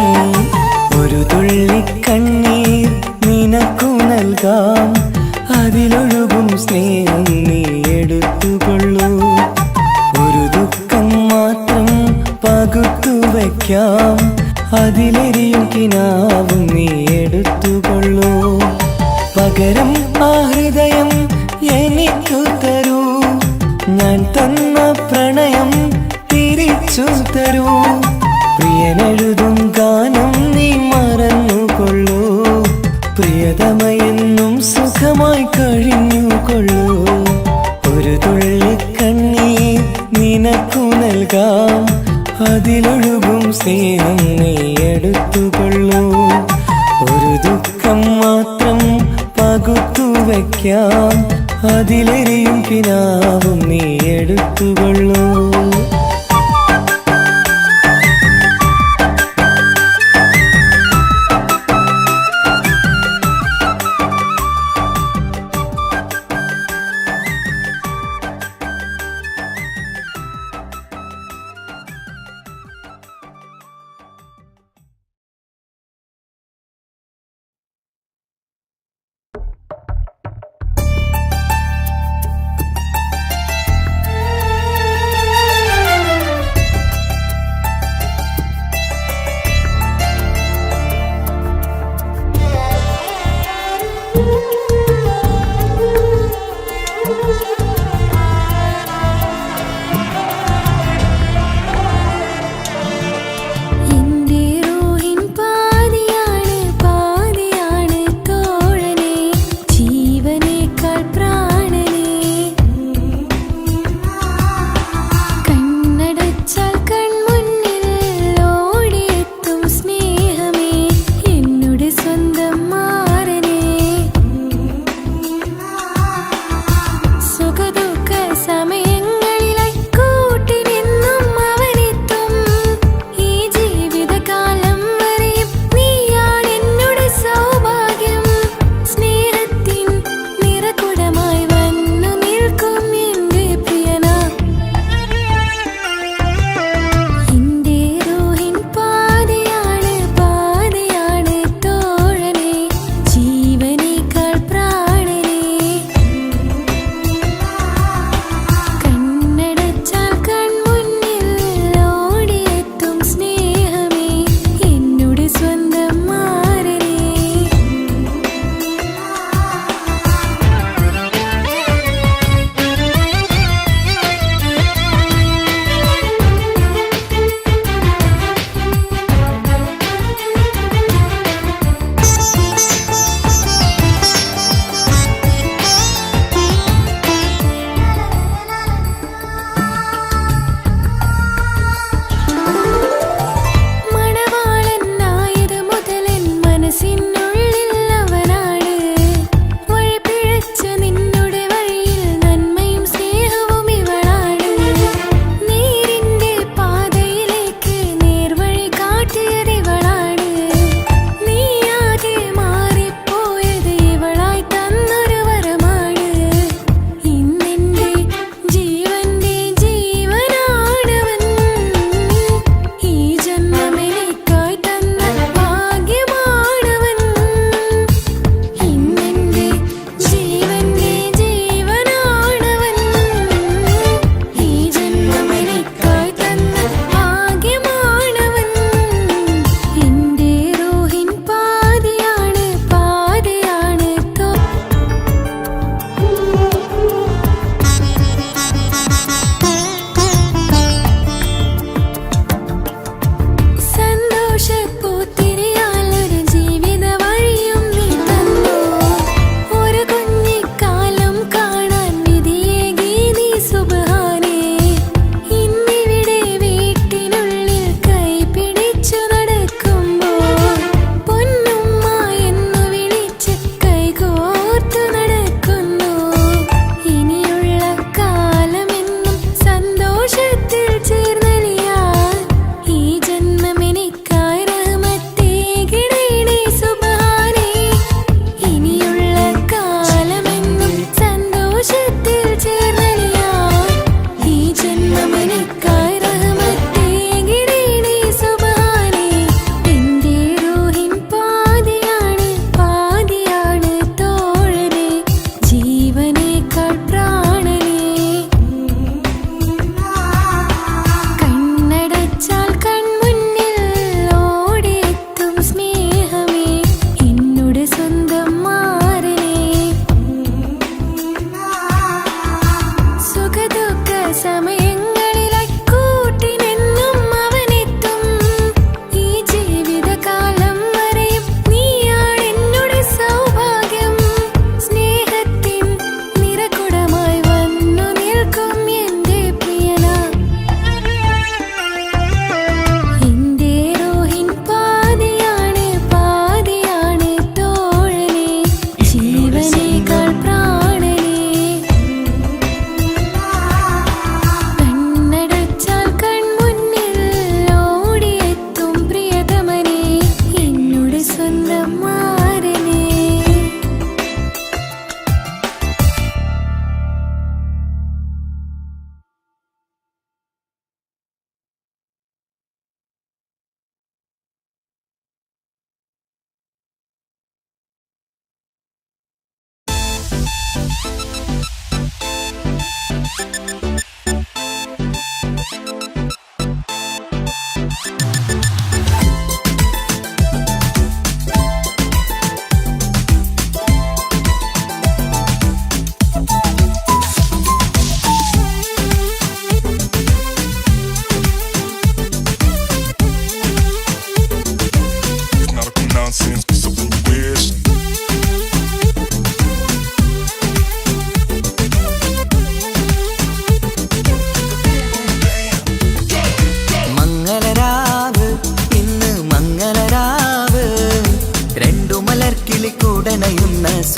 Speaker 4: ഒരു തുള്ളി കണ്ണീർ നിനക്കു നൽകാം, അതിലൊഴുകും സ്നേഹം നീ എടുത്തുകൊള്ളൂ. ഒരു ദുഃഖം മാത്രം പകുത്തു വയ്ക്കാം, അതിലെരിയും കിനാവും നീ എടുത്തുകൊള്ളൂ. പകരം ആ ഹൃദയം എനിക്കു തരൂ, ഞാൻ തന്ന പ്രണയം തിരിച്ചു തരൂ. പ്രിയനെഴുതും ഗാനം നീ മറന്നുകൊള്ളൂ, പ്രിയതമയെന്നും സുഖമായി കഴിഞ്ഞുകൊള്ളൂ. ഒരു തുള്ളി കണ്ണീർ നിനക്കു നൽകാം, അതിലൊഴുകും സ്നേഹം നീ എടുത്തുകൊള്ളൂ. ഒരു ദുഃഖം മാത്രം വയ്ക്കാം, അതിലെരിയും കിനാവും നീ എടുത്തുകൊള്ളൂ.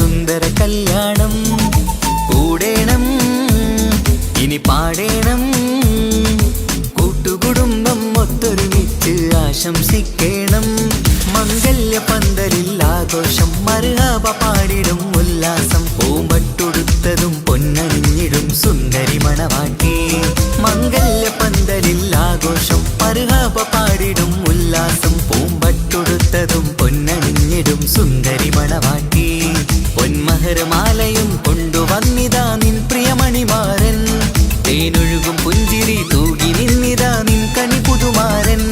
Speaker 4: സുന്ദര കല്യാണം. കൂടേണം ഇനി പാടേണം, കൂട്ടുകുടുംബം ഒത്തൊരുമിച്ച് ആശംസിക്കേണം. മംഗല്യ പന്തലിൽ ആഘോഷം, മർഹബ പാടിടും ഉല്ലാസം. പൂമ്പട്ടുടുത്തതും പൊന്നണിഞ്ഞിടും സുന്ദരി മണവാട്ടി. മംഗല്യ പന്തലിൽ ആഘോഷം, മർഹബ പാടിടും ഉല്ലാസം. പൂമ്പട്ടുടുത്തതും പൊന്നണിഞ്ഞിടും സുന്ദരി മണവാട്ടി. പൊന്മഹർമാലയും കൊണ്ടുവന്നിതാ നിൻ പ്രിയമണിമാരൻ. തേനൊഴുകും പുഞ്ചിരി തൂകി നിന്നിതാ നിൻ കണി പുതുമാരൻ.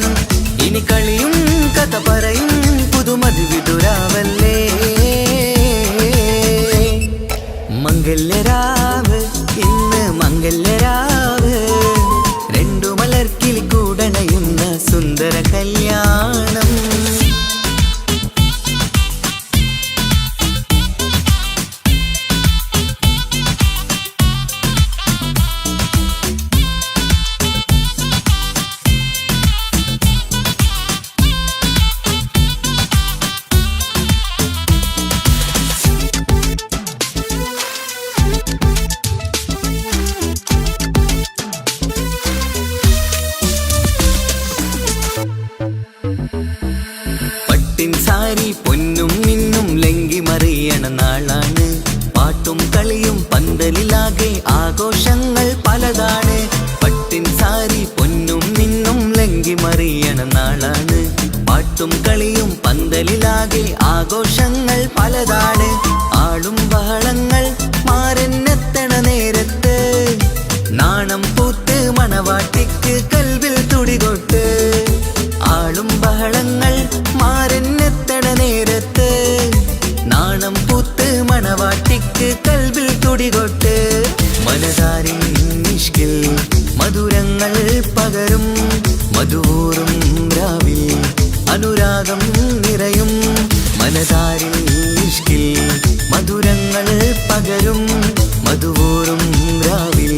Speaker 4: ഇനി കളിയും കഥ പറയും പുതുമധുവിതുരാവല്ലേ. മംഗല്യരാവ് ഇന്ന് മംഗല്യരാവ്, രണ്ടു മലർക്കിളി കൂടണയുന്ന സുന്ദര കല്യാണം. പട്ടിൻ സാരി പൊന്നും മിന്നും ലങ്കി മറിയണ നാളാണ്. പാട്ടും കളിയും പന്തലിലാകെ ആഘോഷങ്ങൾ പലതാണ്. പട്ടിൻ സാരി പൊന്നും മിന്നും ലങ്കി മറിയണ നാളാണ്. പാട്ടും കളിയും പന്തലിലാകെ ആഘോഷങ്ങൾ പലതാണ്. ആളും ബഹളങ്ങൾ മാരെന്നെത്തണ നേരത്ത്, നാണം പൂത്ത് മണവാട്ടിക്ക് കൽവിൽ തുടികൊട്ട്. ആളും ബഹളങ്ങൾ മാരെന്നെത്തണ നേരത്ത്, നാണം പൂത്ത് മണവാട്ടിക്ക് കൽവിൽ തുടികൊട്ട്. മനതാരിൻ നിഷ്കിൽ മധുരങ്ങൾ പകരും, മധുവൂറും രാവിൽ അനുരാഗം നിറയും. മനതാരിൻ നിഷ്കിൽ മധുരങ്ങൾ പകരും, മധുവൂറും രാവിൽ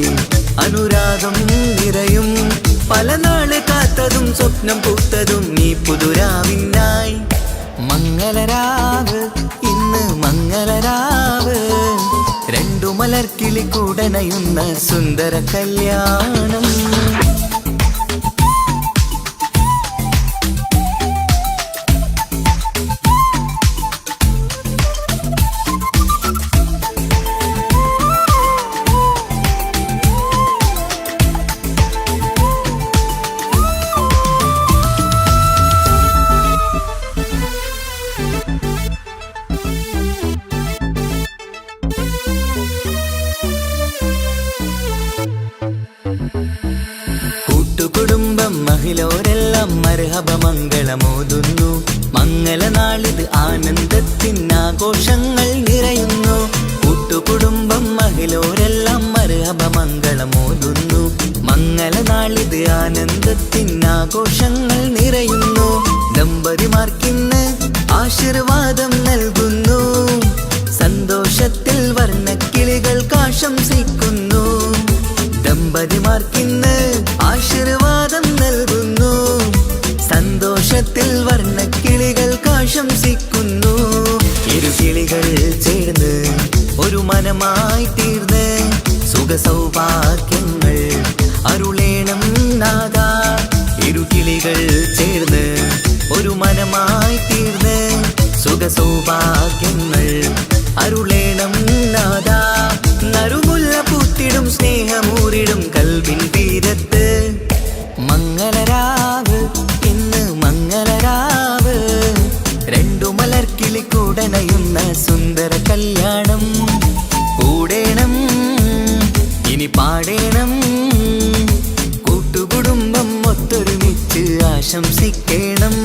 Speaker 4: അനുരാഗം നിറയും. പല നാള് കാത്തതും സ്വപ്നം പൂത്തതും നീ പുതുരാവിനായി. മംഗളരാവ് ഇന്ന് മംഗളരാവ്, രണ്ടു മലർക്കിളി കൂടണയുന്ന സുന്ദര കല്യാണം. കൂട്ടുകുടുംബം മഹിളോരെല്ലാം മർഹബ മംഗളമോതുന്നു. മംഗളനാളിത് ആനന്ദത്തിനാഘോഷങ്ങൾ നിറയുന്നു. കൂട്ടുകുടുംബം മഹിളോരെല്ലാം മർഹബ മംഗളമോതുന്നു. മംഗളനാളിത് ആനന്ദത്തിനാഘോഷങ്ങൾ നിറയുന്നു. ദമ്പതിമാർക്കിന്ന് ആശീർവാദം നൽകുന്നു. സന്തോഷത്തിൽ വർണ്ണക്കിളികൾ ആശംസിക്കുന്നു. ദമ്പതിമാർക്കിന്ന് ആശീർവാദം നൽകുന്നു. സന്തോഷത്തിൽ വർണ്ണക്കിളികൾ ആശംസിക്കുന്നു. ഇരുകിളികൾ ചേർന്ന് ഒരു മനമായി തീർന്ന് സുഖ സൗഭാഗ്യങ്ങൾ അരുളേണം നാദാ. ഇരുകിളികൾ ചേർന്ന് ഒരു മനമായി തീർന്ന് സുഖ സൗഭാഗ്യങ്ങൾ അരുളേണം നാദാ. നറുമുല്ല പൂത്തിടും സ്നേഹമൂറിടും കൽവിൻ തീരത്ത്. മംഗളരാവ് ഇന്ന് മംഗളരാവ്, രണ്ടു മലർക്കിളി കൂടണയുന്ന സുന്ദര കല്യാണം. കൂടേണം ഇനി പാടേണം, കൂട്ടുകുടുംബം ഒത്തൊരുമിച്ച് ആശംസിക്കേണം.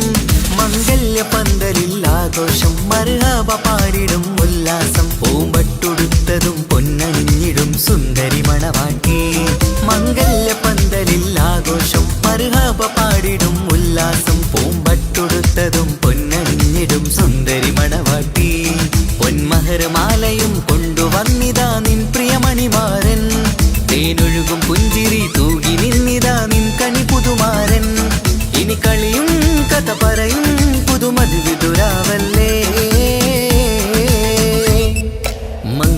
Speaker 4: മംഗല്യ പന്തലിൽ ആഘോഷം, മർഹബ പാടിടും ഉല്ലാസം. പൂമ്പട്ടുടുത്തതും പൊന്നണിഞ്ഞിടും സുന്ദരി മണവാട്ടി. മംഗല്യ പന്തലിൽ ആഘോഷം, മർഹബ പാടിടും ഉല്ലാസം. പൂമ്പട്ടുടുത്തതും പൊന്നണിഞ്ഞിടും സുന്ദരി മണവാട്ടി. പൊന്മഹർമാലയും കൊണ്ടുവന്നിതാ നിൻ പ്രിയമണിമാരൻ. തേനൊഴുകും പുഞ്ചിരി തൂകി നിന്നിതാ നിൻ കണി പുതുമാരൻ. ഇനി കളിയും കഥ പറയും പുതുമധുവിതുരാവല്ലേ.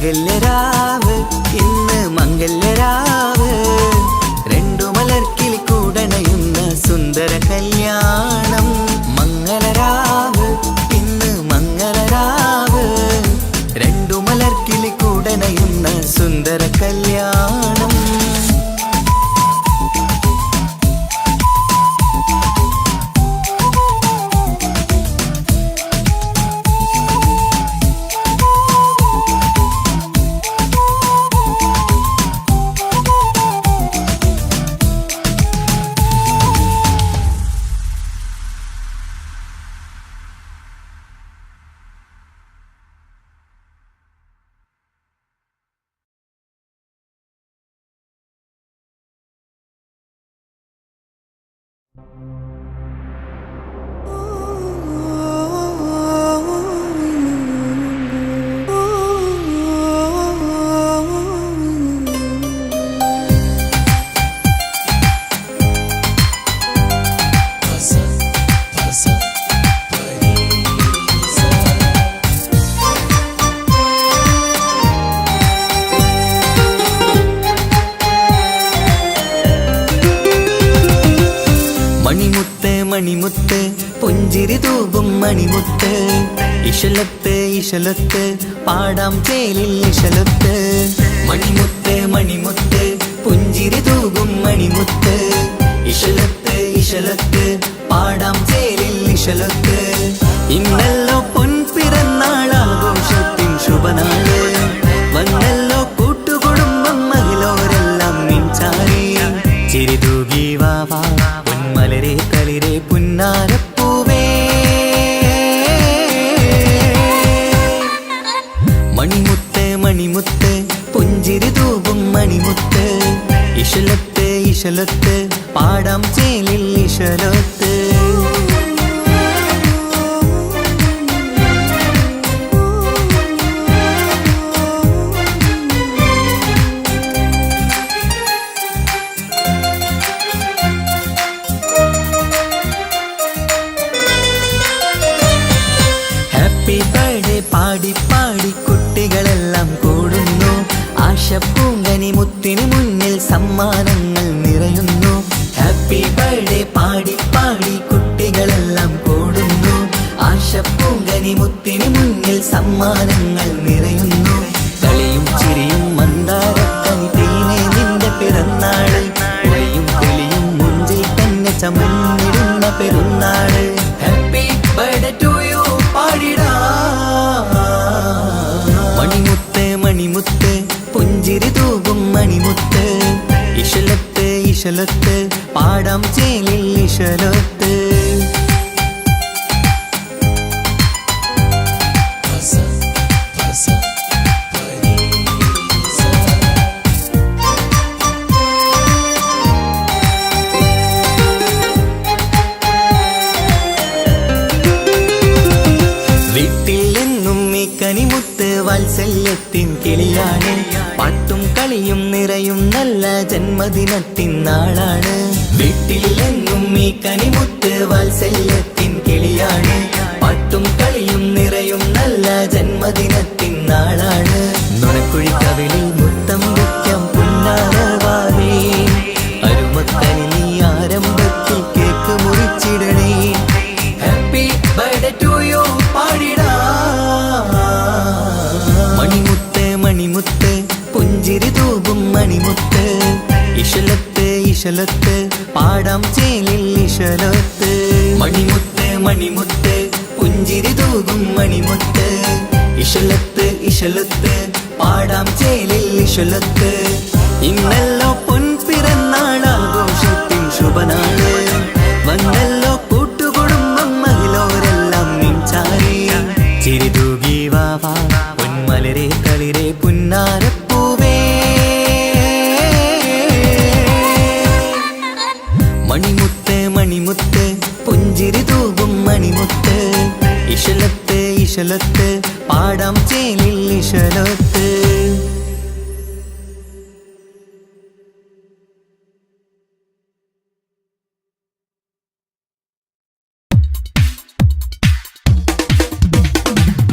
Speaker 4: മംഗല്യരാവ് ഇന്ന് മംഗല്യരാവ് രണ്ടു മലർക്കിളി കൂടണയുന്ന സുന്ദര കല്യാണം മംഗളരാവ് ഇന്ന് മംഗളരാവ് രണ്ടു മലർക്കിളി കൂടണയുന്ന സുന്ദര കല്യാണം മണിമുത്ത് മണിമുത്ത് പുഞ്ചിരി തൂകും മണിമുത്ത് ഇശലത്ത് ഇശലത്ത് പാടാം ചേലിൽ ഇശലത്ത് മണിമുത്ത് മണിമുത്ത് പുഞ്ചിരി തൂകും മണിമുത്ത് ഇശലത്ത് ഇശലത്ത് പാടാം ചേലിൽ ഇശലത്ത് ഇന്നല്ലോ പൊൻപിറന്നാൾ ആഘോഷത്തിൻ ശുഭനാള് വന്നല്ലോ കൂട്ടുകുടുംബം മഹിളോരെല്ലാം മിഞ്ചാരി ചിരിതൂകി വാവാ പൊന്മലരെ കളിരെ പുന്നാരപ്പൂവേ മണിമുത്ത് മണിമുത്ത് പുഞ്ചിരി തൂകും മണിമുത്ത് ഇശലത്ത് ഇശലത്ത് പാടാം ചേലിൽ ഇശലത്ത് ഹാപ്പി ബർത്ത്ഡേ പാടി പാടി കുട്ടികളെല്ലാം കൂടുന്നു ആശപ്പൂങ്കനി മുത്തിന് മുന്നിൽ സമ്മാനങ്ങൾ നിറയുന്നു ഹാപ്പി ബർത്ത്ഡേ പാടി പാടി കുട്ടികളെല്ലാം കൂടുന്നു ആശപ്പൂങ്കനി മുത്തിന് മുന്നിൽ സമ്മാനങ്ങൾ നിറയുന്നു കളിയും ചിരിയും മന്ദാരക്കനി തേനെ നിന്റെ പിറന്നാള് ഒളിയും തെളിയും മുഞ്ചിൽ തന്നെ ചമന്നിടുന്ന പെരുന്നാള് ഹാപ്പി ബർത്ത്ഡേ ടു യു പാടിടാ മണിമുത്ത് മണിമുത്ത് പുഞ്ചിരി തൂകും മണിമുത്ത് ഇശലത്ത് ഇശലത്ത് പാടാം ചേലിൽ ഇശലത്ത് കനിമുത്ത് വാത്സല്യത്തിൻ കിളിയാണ് പാട്ടും കളിയും നിറയും നല്ല ജന്മദിനത്തിൻ നാളാണ് വീട്ടിൽ എങ്ങും ഈ കനിമുത്ത് വാത്സല്യത്തിൻ കിളിയാണ് പാട്ടും കളിയും നിറയും നല്ല ജന്മദിനത്തിൻ നാളാണ് നുണക്കുഴി കവിളിൽ മുത്തം വയ്ക്കാം പുന്നാരവാവേ അരുമക്കനി നീ ആരംഭത്തിൽ കേക്ക് മുറിച്ചിടണേ ഹാപ്പി ബർത്ത്ഡേ ടു യു പാടിടാ മണിമുത്ത് മണിമുത്ത് പുഞ്ചിരി തൂകും മണിമുത്ത് ഇശലത്ത് ഇശലത്ത് പാടാം ചേലിൽ ഇശലത്ത് മണിമുത്ത് മണിമുത്ത് പുഞ്ചിരി തൂകും മണിമുത്ത് ഇശലത്ത് ഇശലത്ത് പാടാം ചേലിൽ ഇശലത്ത് ഇന്നല്ലോ പൊൻപിറന്നാൾ ആഘോഷത്തിൻ ശുഭനാള് വന്നല്ലോ കൂട്ടുകുടുംബം മഹിളോരെല്ലാം മിഞ്ചാരി ചിരിതൂകി വാവാ പൊന്മലരെ കളിരെ പുന്നാരപ്പൂവേ മണിമുത്ത് മണിമുത്ത് പുഞ്ചിരി തൂകും മണിമുത്ത് ഇശലത്ത് ഇശലത്ത് പാടാം ചേലിൽ ഇശലത്ത്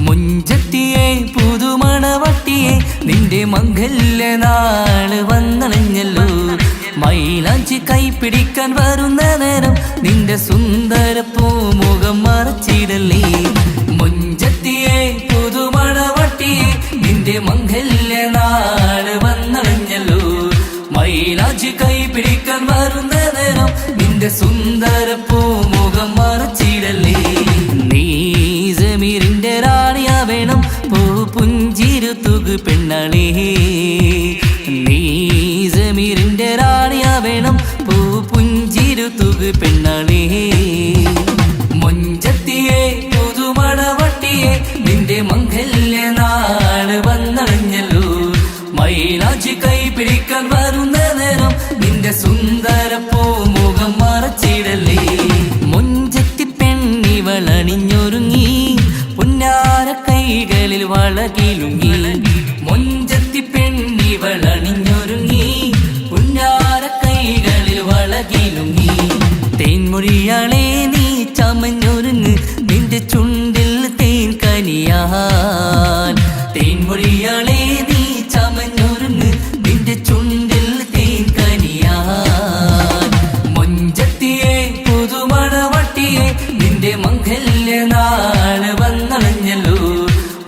Speaker 1: മുഞ്ചത്തിയെ പുതുമണവട്ടിയെ മംഗല്യ നാള് വന്നണഞ്ഞല്ലോ മൈലാഞ്ചി കൈ പിടിക്കാൻ വരുന്ന നേരം നിന്റെ സുന്ദര പൂമുഖം മറച്ചിടല്ലേ മുഞ്ചത്തിയെ പുതുമണവട്ടിയെ നിന്റെ മംഗല്യ നാള് വന്നണഞ്ഞല്ലോ മൈലാഞ്ചി കൈ പിടിക്കാൻ വരുന്ന നേരം നിന്റെ സുന്ദര പൂമുഖം മറച്ചിടല്ലേ നീ സമീറിന്റെ റാണിയാ വേണം പൂ പുഞ്ചിരു തുകു പെണ്ണളേ നീ സമീറിന്റെ റാണിയാ വേണം പൂ പുഞ്ചിരു തുകു പെണ്ണളേ മുഞ്ചത്തിയെ പുതുമണവട്ടിയെ നിന്റെ മംഗല്യ നാള് വന്നണഞ്ഞല്ലോ മൈലാഞ്ചി കൈ പിടിക്കാൻ വരുന്ന നേരം നിന്റെ സുന്ദര പൂമുഖം മറച്ചിടല്ലേ മുഞ്ചത്തി പെണ്ണിവളണിഞ്ഞൊരുങ്ങി പുന്നാര കൈകളിൽ വളകിലുങ്ങി മുഞ്ചത്തി പെണ്ണിവളണിഞ്ഞൊരുങ്ങി പുന്നാര കൈകളിൽ വളകിലുങ്ങി തേൻമൊഴിയാളെ നീ ചമഞ്ഞൊരുങ്ങ് നിന്റെ ചുണ്ടിൽ തേൻ കനിയാൻ തേൻമൊഴിയാളെ നീ ചമഞ്ഞൊരുങ്ങ് നിന്റെ ചുണ്ടിൽ തേൻ കനിയാൻ മുഞ്ചത്തിയെ പുതുമണവട്ടിയെ നിന്റെ മംഗല്യ നാള് വന്നണഞ്ഞല്ലോ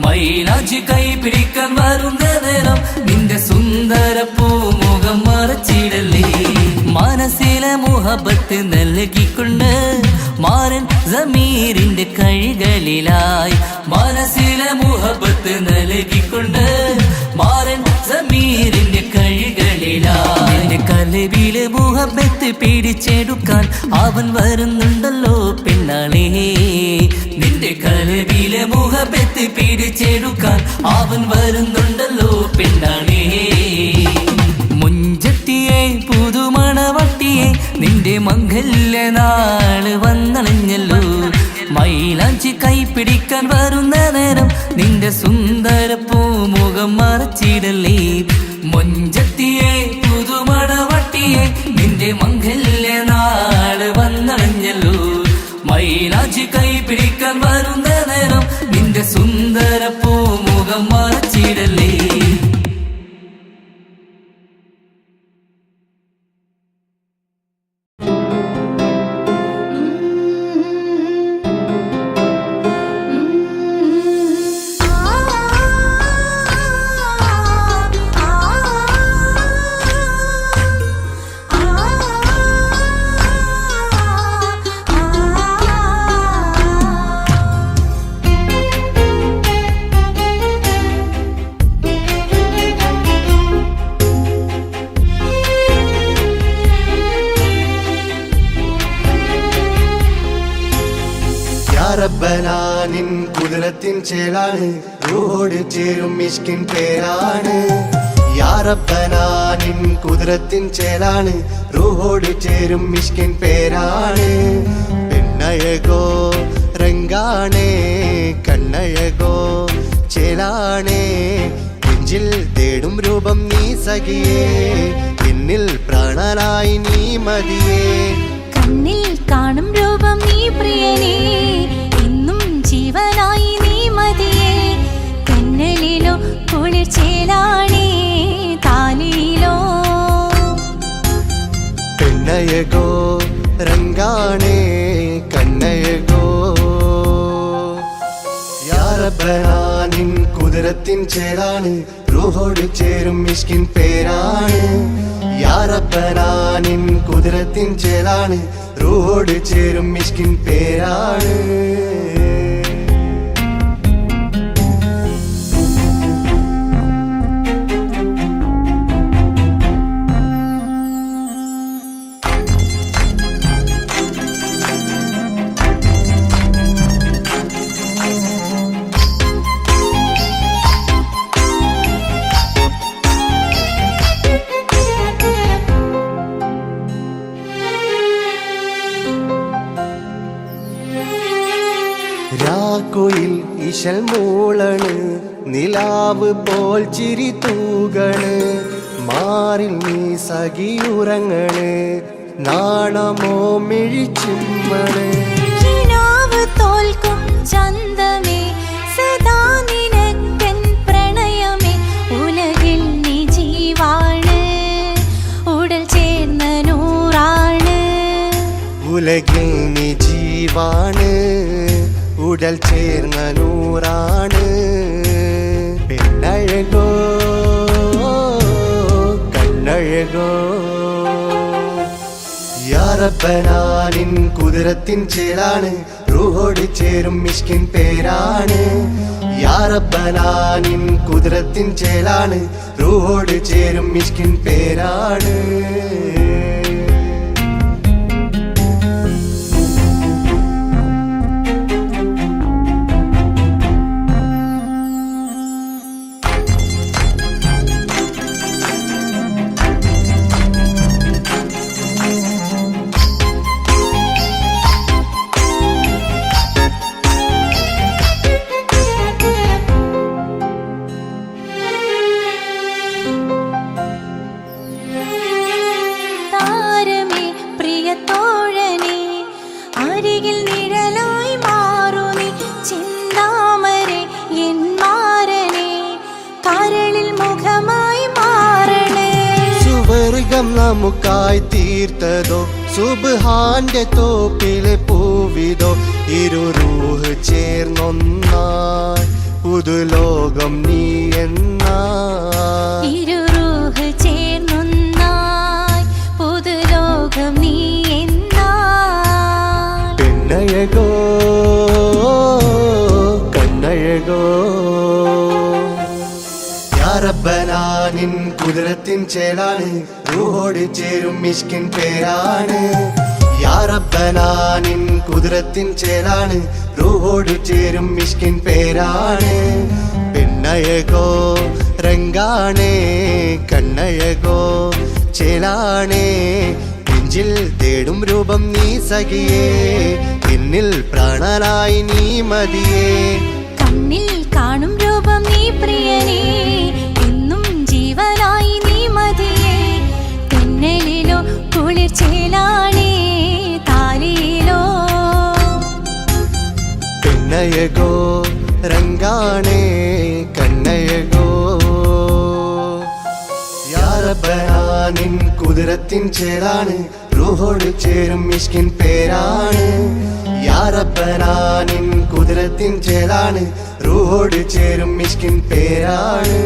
Speaker 1: മൈലാഞ്ചി കൈ പിടിക്കാൻ വരുന്ന നേരം നിന്റെ സുന്ദര പൂമുഖം മറച്ചിടല്ലേ മനസ്സിലെ മുഹബത്ത് നൽകിക്കൊണ്ട് മാരൻ സമീറിന്റെ കൈകളിലായി മനസ്സിലെ മുഹബത്ത് നൽകിക്കൊണ്ട് മാരൻ സമീറിന്റെ കൈകളിലായി നിന്റെ കലവിലെ മുഹബത്ത് പിടിച്ചെടുക്കാൻ അവൻ വരുന്നുണ്ടല്ലോ പെണ്ണാളേ നിന്റെ കലവിലെ മുഹബത്ത് പിടിച്ചെടുക്കാൻ അവൻ വരുന്നുണ്ടല്ലോ പെണ്ണാളേ മുഞ്ചത്തിയെ പുതുമണവട്ടിയെ നിന്റെ മംഗല്യ നാള് വന്നണഞ്ഞല്ലോ മൈലാഞ്ചി കൈ പിടിക്കാൻ വരുന്ന നേരം നിന്റെ സുന്ദര പൂമുഖം മറച്ചിടല്ലേ മുഞ്ചത്തിയെ പുതുമണവട്ടിയെ നിന്റെ മംഗല്യ നാള് വന്നണഞ്ഞല്ലോ മൈലാഞ്ചി കൈ പിടിക്കാൻ വരുന്ന നേരം നിന്റെ സുന്ദര പൂമുഖം മറച്ചിടല്ലേ
Speaker 2: റബ്ബനാനിൻ കുതിരത്തിൻ ചേലാണ് റൂഹോട് ചേരും മിഷ്കിൻ പേരാണ് യാ റബ്ബനാനിൻ കുതിരത്തിൻ ചേലാണ് റൂഹോട് ചേരും മിഷ്കിൻ പേരാണ് പെണ്ണഴകോ രംഗാണേ കണ്ണഴകോ ചേലാണേ നെഞ്ചിൽ തേടും രൂപം നീ സഖിയേ എന്നിൽ പ്രാണനായി നീ മതിയേ
Speaker 5: കണ്ണിൽ കാണും രൂപം നീ പ്രിയനേ ഇന്നും ജീവനായി നീ മതിയേ കന്നലിലോ കുളിർച്ചേലാണേ താലിയിലോ
Speaker 2: പെണ്ണഴകോ രംഗാണേ കണ്ണഴകോ യാ റബ്ബനാനിൻ കുതിരത്തിൻ ചേലാണ് റൂഹോട് ചേരും മിഷ്കിൻ പേരാണ് യാ റബ്ബനാനിൻ കുതിരത്തിൻ ചേലാണ് റൂഹോട് ചേരും മിഷ്കിൻ പേരാണ് രാക്കുയിൽ ഇശൽ മൂളണ് നിലാവ് പോൽ ചിരി തൂകണ് മാറിൽ നീ സഖിയുറങ്ങണ് നാണമോ മിഴിച്ചിമ്മണ്
Speaker 5: കിനാവ് തോൽക്കും ചന്തമേ സദാ നിനക്കൻ പ്രണയമേ ഉലകിൽ
Speaker 2: ഉലകിൽ നീ ജീവാണ് ഉടൽ ചേർന്ന നൂറാണ് പെണ്ണഴകോ കണ്ണഴകോ യാ റബ്ബനാ നിൻ കുതിരത്തിൻ ചേലാണ് റൂഹോട് ചേരും മിഷ്കിൻ പേരാണ് യാ റബ്ബനാ നിൻ കുതിരത്തിൻ ചേലാണ് റൂഹോട് ചേരും മിഷ്കിൻ പേരാണ് നമുക്കായി തീർത്തതോ സുബ്ഹാന്റെ തോപ്പിലെ പൂവിതോ ഇരു റൂഹ് ചേർന്നൊന്നായി പുതുലോകം നീ എന്നായി
Speaker 5: ഇരു റൂഹ് ചേർന്നൊന്നായി പുതുലോകം നീ എന്നായി
Speaker 2: പെണ്ണഴകോ കണ്ണഴകോ യാ റബ്ബനാ നിൻ കുതിരത്തിൻ ചേലാണ് റൂഹോട് ചേരും മിഷ്കിൻ പേരാണ് യാ റബ്ബനാ നിൻ കുതിരത്തിൻ ചേലാണ് റൂഹോട് ചേരും മിഷ്കിൻ പേരാണ് പെണ്ണഴകോ രംഗാണേ കണ്ണഴകോ ചേലാണേ നെഞ്ചിൽ തേടും രൂപം നീ സഖിയേ എന്നിൽ പ്രാണനായി നീ മതിയേ
Speaker 5: കണ്ണിൽ കാണും രൂപം നീ പ്രിയനേ എന്നും ജീവനായി നീ മതിയേ തെന്നലിലോ കുളിർ ചേലാണേ താലിയിലോ
Speaker 2: പെണ്ണഴകോ രംഗാണേ കണ്ണഴകോ യാ റബ്ബനാ നിൻ കുതിരത്തിൻ ചേലാണ് റൂഹോട് ചേരും മിഷ്കിൻ പേരാണ് യാ റബ്ബനാ നിൻ കുതിരത്തിൻ ചേലാണ് റൂഹോട് ചേരും മിഷ്കിൻ പേരാണ്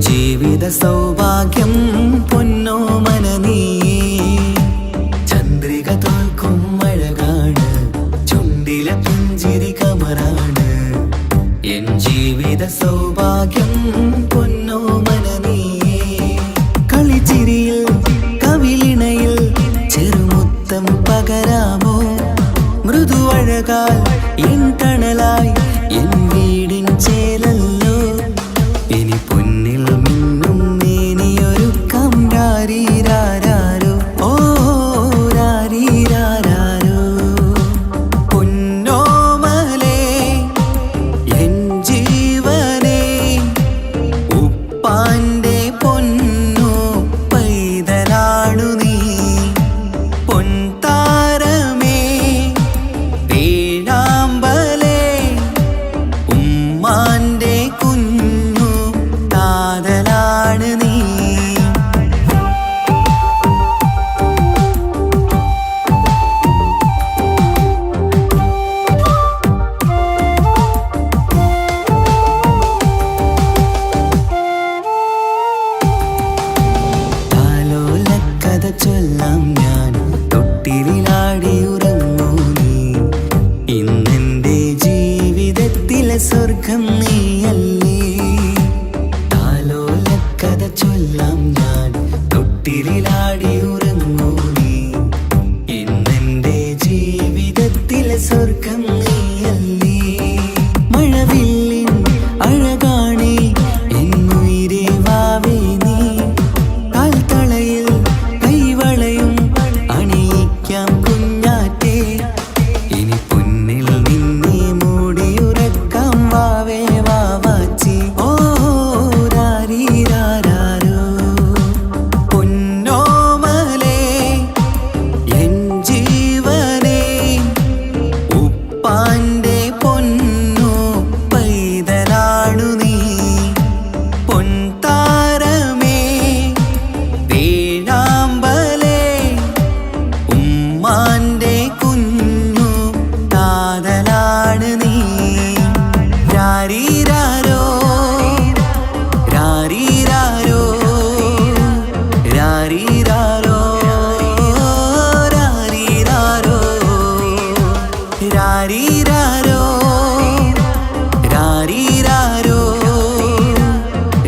Speaker 4: ജീവിത സൗഭാഗ്യം പൊന്നോമന നീ എൻ ജീവിത സൗഭാഗ്യം പൊന്നോമന നീയേ. കളിച്ചിരിയിൽ കവിളിണയിൽ ചെറുമുത്തം പകരാമോ? മൃദുവഴകാൽ എൻ തണലായി എൻ വീടിൻ ചേലല്ലോ. ഇനി പൊന്നിൽ മിന്നും നീനിയൊരുക്കം രാരീരാരോ ഓ രാരീരാരോ. പൊന്നോമലേ എൻ ജീവനേ ഉപ്പാന്റെ പൊന്നോ പൈതലാണു നീ. പൊൻതാരമേ പേഴാമ്പലേ ഉമ്മാന്റെ കുഞ്ഞു കാതലാണ് നീ. താലോലക്കഥ ചൊല്ലാം ഞാൻ തൊട്ടിലാടി ഉറങ്ങൂ നീ. ഇന്നെന്റെ ജീവിതത്തിലെ സ്വർഗം നീയല്ലേ. താലോലക്കഥ ചൊല്ലാം ഞാൻ തൊട്ടിലാടി ഉറങ്ങൂ നീ. ഇന്നെന്റെ ജീവിതത്തിലെ സ്വർഗം നീയല്ലേ. മഴവില്ലിൻ അഴകാണേ എന്നുയിരേ വാവേ നീ. കാൽത്തളയിൽ കൈവളയും അണിയിക്കാം കുഞ്ഞാറ്റേ. ഇനി പൊന്നിൽ നിന്നെ മൂടിയുറക്കാം വാവേ വാവാച്ചി ഓ രാരീരാരോ. പൊന്നോമലേ എൻ ജീവനേ ഉപ്പാന്റെ പൊന്നോ പൈതലാണു നീ. പൊൻതാരമേ പേഴാമ്പലേ ഉമ്മാന്റെ കുഞ്ഞു കാതലാണ് നീ. രാരീരാരോ രാരീരാരോ രാരീരാരോ രാരീരാരോ രാരീരാരോ രാരീരാരോ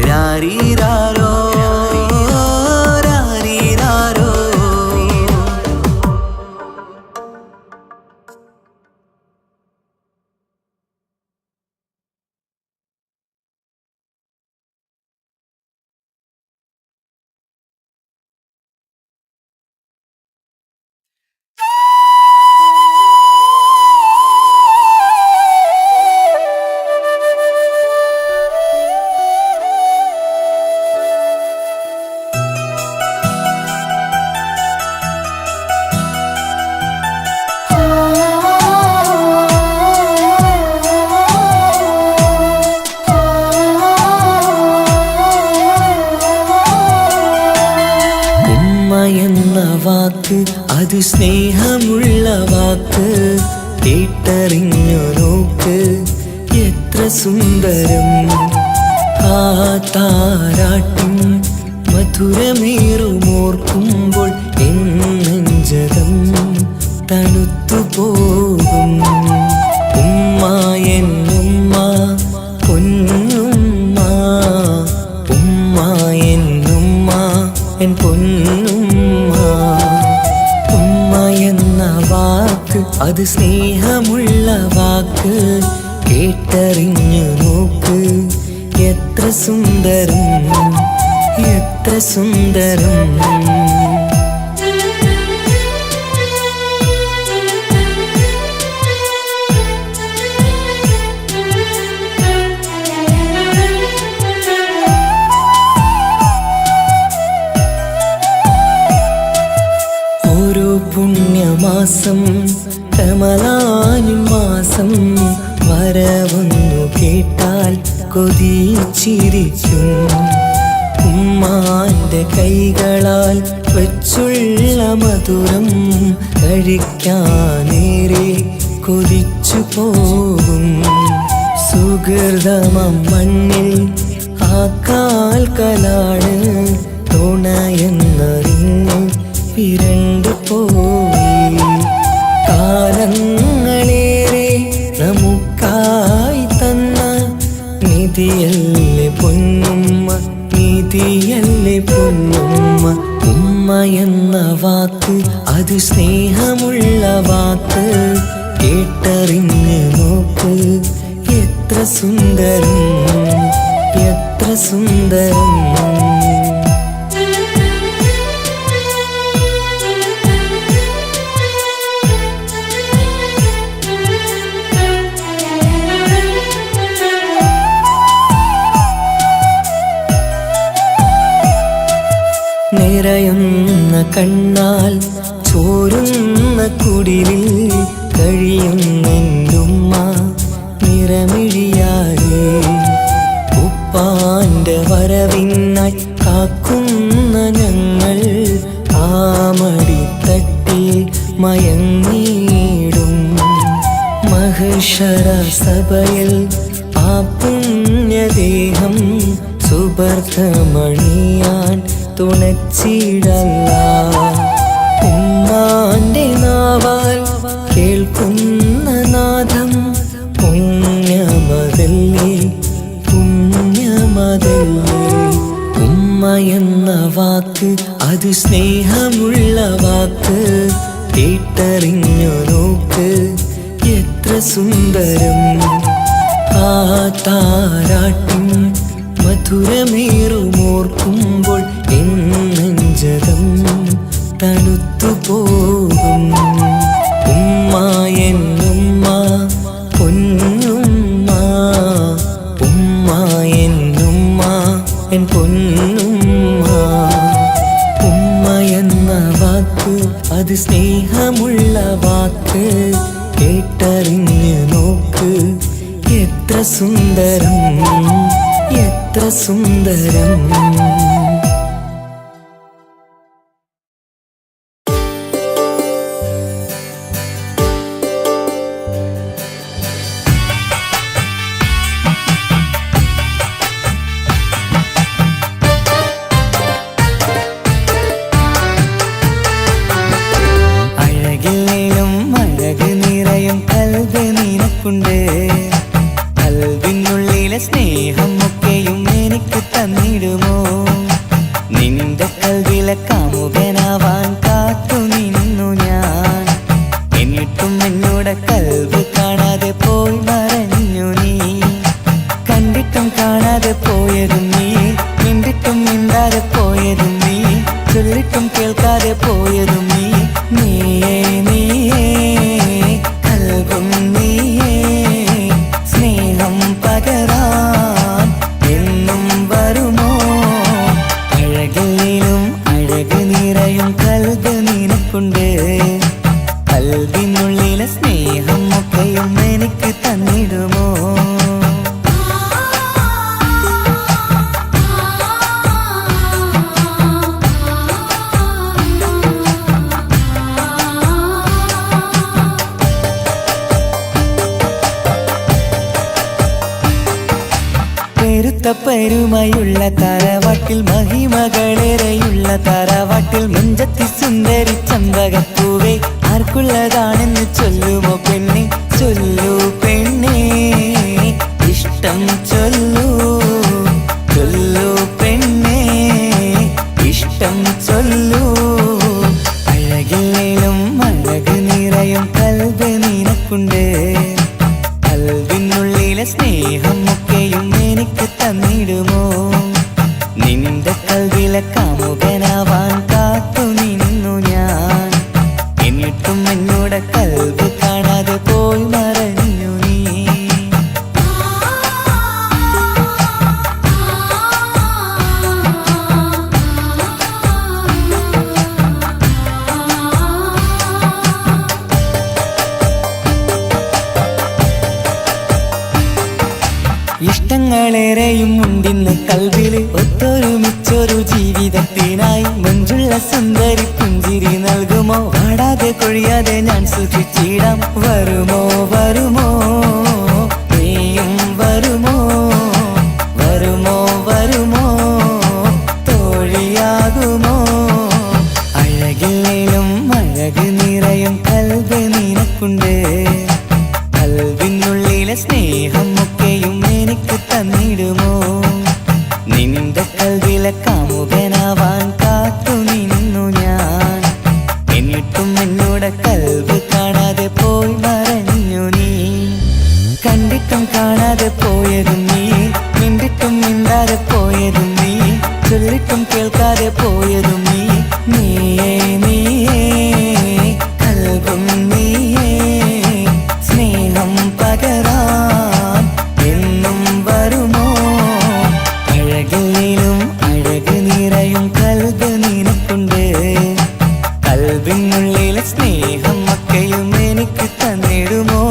Speaker 4: രാരീരാരോ രാരീരാരോ. ഉമ്മ എന്ന വാക്ക് അത് സ്നേഹമുള്ള വാക്ക്. കേട്ടറിഞ്ഞു നോക്ക് എത്ര സുന്ദരം. ആ താരാട്ടിൻ മധുരമേറുമോർക്കുമ്പോൾ എൻ നെഞ്ചകം തണുത്തുപോകും. ഉമ്മ എന്നുമ്മ പൊന്നുമ്മ. ഉമ്മ എന്നുമ്മ എൻ പൊന്നുമ്മ. ഉമ്മ എന്ന വാക്ക് അത് സ്നേഹമുള്ള വാക്ക്. കേട്ടറിഞ്ഞു നോക്ക് എത്ര സുന്ദരം എത്ര സുന്ദരം. ഓരോ പുണ്യമാസം റമളാനിൻ മാസം വരവൊന്നു കേട്ടാൽ കൊതിച്ചിരിക്കും. ഉമ്മാന്റെ കൈകളാൽ വെച്ചുള്ള മധുരം കഴിക്കാനേറെ കൊതിച്ചു പോകും. സുഹൃതമം മണ്ണിൽ ആ കാൽക്കലാണ് തുണയെന്നറിഞ്ഞ് പിരണ്ടു പോയി. കാലങ്ങളേറെ നമുക്കായി തന്ന നിധിയല്ലേ പൊന്നുമ്മ, നിധിയല്ലേ പൊന്നുമ്മ. ഉമ്മ എന്ന വാക്ക് അത് സ്നേഹമുള്ള വാക്ക്, കേട്ടറിഞ്ഞ് നോക്ക്. എത്ര സുന്ദരം, എത്ര സുന്ദരം. നിറയുന്ന കണ്ണാൽ ചോരുന്ന കുടിലിൽ കഴിയുന്നെന്റുമ്മ നിറമിഴിയാലേ. ഉപ്പാന്റെ വരവിനായി കാക്കുന്ന ഞങ്ങൾ ആമടിത്തട്ടിൽ മയങ്ങിയിടും. മഹ്ശറ സഭയിൽ ആ പുണ്യദേഹം സുബർദ്ധമണിയാൻ തുണച്ചിടല്ല. ഉമ്മാന്റെ നാവാൽ കേൾക്കുന്ന നാദം പുണ്യമതല്ലേ, പുണ്യമതല്ലേ. ഉമ്മ എന്ന വാക്ക് അത് സ്നേഹമുള്ള വാക്ക്, കേട്ടറിഞ്ഞു നോക്ക്. എത്ര സുന്ദരം. ആ താരാട്ടിൻ മധുരമേറുമോർക്കുമ്പോൾ എന്നെഞ്ചകം തണുത്തുപോകും. ഉമ്മ എന്നുമ്മ പൊന്നുമ്മ, ഉമ്മ എന്നുമ്മ എൻ പൊന്നുമ്മ. ഉമ്മ എന്ന വാക്ക് അത് സ്നേഹമുള്ള വാക്ക്, കേട്ടറിഞ്ഞ് നോക്ക്. എത്ര സുന്ദരം, എത്ര സുന്ദരം. അഴകില്ലേലും അഴക് നിറയും കൽബ് നിനക്കുണ്ട്. കൽബിനുള്ളിലെ സ്നേഹം ഒക്കെയും എനിക്ക് തന്നിടുമോ? നിന്റെ കൽബിലെ കാമുകനാവാൻ കാത്തു നിന്നു ഞാൻ. എന്നിട്ടും എന്നോട് കൽബ് കാണാതെ പോയി മറഞ്ഞു നീ. കണ്ടിട്ടും കാണാതെ പോയതും നീ, മിണ്ടിട്ടും മിണ്ടാതെ പോയതും നീ, ചൊല്ലിട്ടും കേൾക്കാതെ പോയതും നീ. നീയേ നീയേ കൽബും നീയേ, സ്നേഹം പകരാൻ എന്നും വരുമോ? അഴകിലും അഴക് നിറയും കൽബ് നിനക്കുണ്ട്. കൽബിനുള്ളിലെ സ്നേഹം ഒക്കെയും എനിക്ക് തന്നിടുമോ? പെരുമയുള്ള തറവാട്ടിൽ മഹിമകളേറെയുള്ള തറവാട്ടിൽ മുഞ്ചത്തി സുന്ദരി ചമ്പകപ്പൂവേ, ആർക്കുള്ളതാണെന്ന് ചൊല്ലുമോ പെണ്ണെ, ചൊല്ലൂ പെണ്ണേ. ഇഷ്ടം ചൊല്ലൂ, ചൊല്ലൂ പെണ്ണേ, ഇഷ്ടം ചൊല്ലൂ. അഴകില്ലേലും അഴക് നിറയും കൽബ് നിനക്കുണ്ട്. കൽബിനുള്ളിലെ സ്നേഹം ഒക്കെയും എനിക്ക് തന്നിടുമോ? നിന്റെ കൽബിലെ കാമുകനാവാൻ കാത്തു നിന്നു ഞാൻ. എന്നിട്ടും എന്നോട് കൽബ് കാണാതെ പോയി മറഞ്ഞു നീ. ഇഷ്ടങ്ങളേറെയും ഉണ്ടിന്ന് കൽബില്, ഒത്തൊരുമിച്ചൊരു ജീവിതത്തിനായി മഞ്ജുള്ള സുന്ദരി പുഞ്ചിരി നൽകുമോ? വാടാതെ കൊഴിയാതെ ഞാൻ സൂക്ഷിച്ചിടാം. വരുമോ വരുമോ നീയും വരുമോ? വരുമോ വരുമോ തോഴിയാകുമോ? അഴകില്ലേലും അഴക് നിറയും കൽബ് നിനക്കുണ്ട്. കൽബിനുള്ളിലെ സ്നേഹം ഒക്കെയും എനിക്ക് തന്നിടുമോ? നിന്റെ കൽവിലെ കാമുകനാവാൻ കാത്തു നിന്നു ഞാൻ. എന്നിട്ടും എന്നോട് കൽവ് കാണാതെ പോയി മറഞ്ഞു നീ. കണ്ടിട്ടും കാണാതെ പോയതും നീ, മിണ്ടിട്ടും മിണ്ടാതെ പോയതും നീ, ചൊല്ലിട്ടും കേൾക്കാതെ പോയതും നീ. നീയേ നീയേ കൽവും നീയേ, സ്നേഹം പകരാൻ എന്നും വരുമോ? അഴകിലും അഴക് നിറയും കൽബ് നിനക്കുണ്ട്. കൽബിനുള്ളിലെ സ്നേഹം ഒക്കെയും എനിക്ക് തന്നിടുമോ?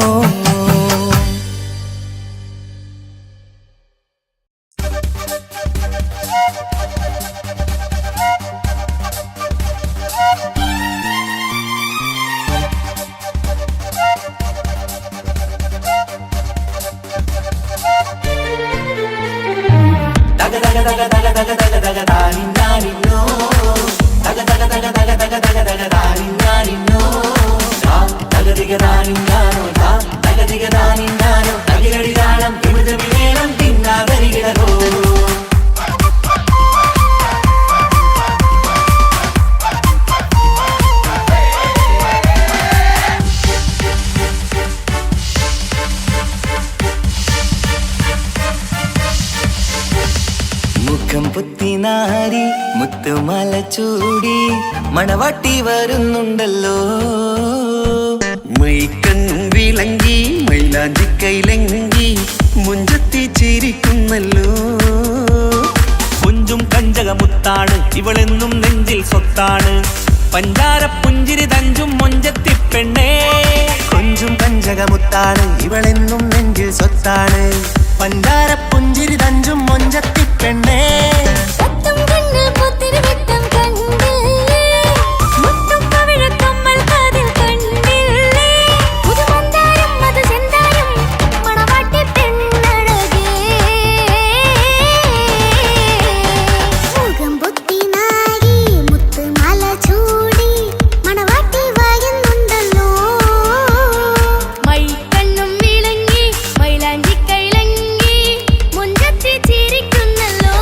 Speaker 4: മുഖം പുത്തിനാരി മുത്തുമല ചൂടി മണവാട്ടി വരുന്നുണ്ടല്ലോ.
Speaker 6: മൈക്കണ്ണും വിളങ്ങി മൈലാഞ്ചി കൈലങ്കി മുഞ്ചത്തി ചിരിക്കുന്നല്ലോ.
Speaker 3: കുഞ്ചും കഞ്ചകമുത്താണ് ഇവളെന്നും നെഞ്ചിൽ സ്വത്താണ്. പഞ്ചാര പുഞ്ചിരി തഞ്ചും മൊഞ്ചത്തി പെണ്ണേ.
Speaker 2: കൊഞ്ചും പഞ്ചകമുത്താണ് ഇവളെന്നും നെഞ്ചിൽ സ്വത്താണ്. പഞ്ചാര പുഞ്ചിരി തഞ്ചും മൊഞ്ചത്തി പെണ്ണേ.
Speaker 5: മുത്തും കണ്ണിൽ പുത്തിരി വെട്ടം കണ്ടില്ലേ, മുത്തും പവിഴക്കമ്മൽ കാതിൽ കണ്ടില്ലേ, പുതുമന്ദാരം മധുചന്ദാരം മണവാട്ടി പെണ്ണഴകേ. മുഖം പൊത്തിനാരി മുത്തുമാല ചൂടി മണവാട്ടി വരുന്നുണ്ടല്ലോ. മൈക്കണ്ണും വിളങ്ങി മൈലാഞ്ചി കൈലങ്കി മുഞ്ചത്തി ചിരിക്കുന്നല്ലോ.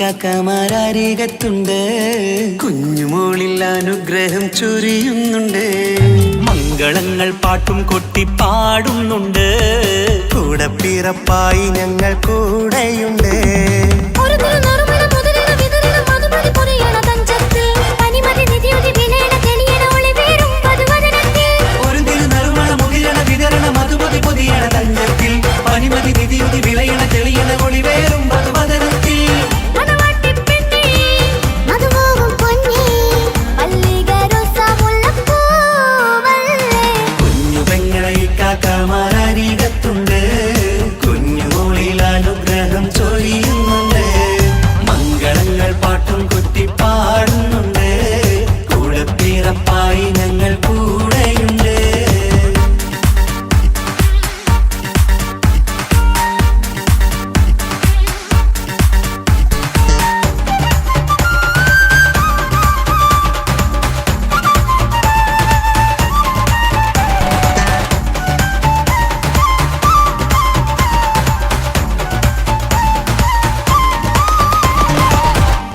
Speaker 6: ഇക്കാക്കമാരരികത്തുണ്ട് കുഞ്ഞുമോളിൽ അനുഗ്രഹം ചൊരിയുന്നുണ്ട്
Speaker 3: മംഗളങ്ങൾ പാട്ടും കൊട്ടി പാടുന്നുണ്ട്
Speaker 2: കൂടെ പിറപ്പായി ഞങ്ങൾ കൂടെയുണ്ട്
Speaker 5: ഒരു തിരു നറുമണ മുതലിന വിതരണ മധുമതി പൊറിയണ തഞ്ചത്തിൽ പനിമതി നിധിയുതി വിലയണ തെളിയണ ഒളിവേറും പതുവദനത്തിൽ
Speaker 6: ഒരു തിരുനറുമണ മുകിരണ വിതരണ മധുമതി പൊതിയണ തഞ്ചത്തിൽ പനിമതി നിധിയുതി വിളയണ തെളിയണ ഒളിവേറും മധുവദനത്തിൽ
Speaker 5: മണവാട്ടിപ്പെണ്ണേ മധുപോകും പൊന്നേ മല്ലികരൊസ മുല്ലപ്പൂവല്ലേ
Speaker 6: കുഞ്ഞു പെങ്ങളെ ഇക്കാക്കമാരരികത്തുണ്ട് കുഞ്ഞുമോളിൽ അനുഗ്രഹം ചൊരിയുന്നുണ്ട് മംഗളങ്ങൾ പാട്ടും കൊട്ടി പാടുന്നുണ്ട് കൂടെ പിറപ്പായി ഞങ്ങൾ കൂടെയുണ്ട്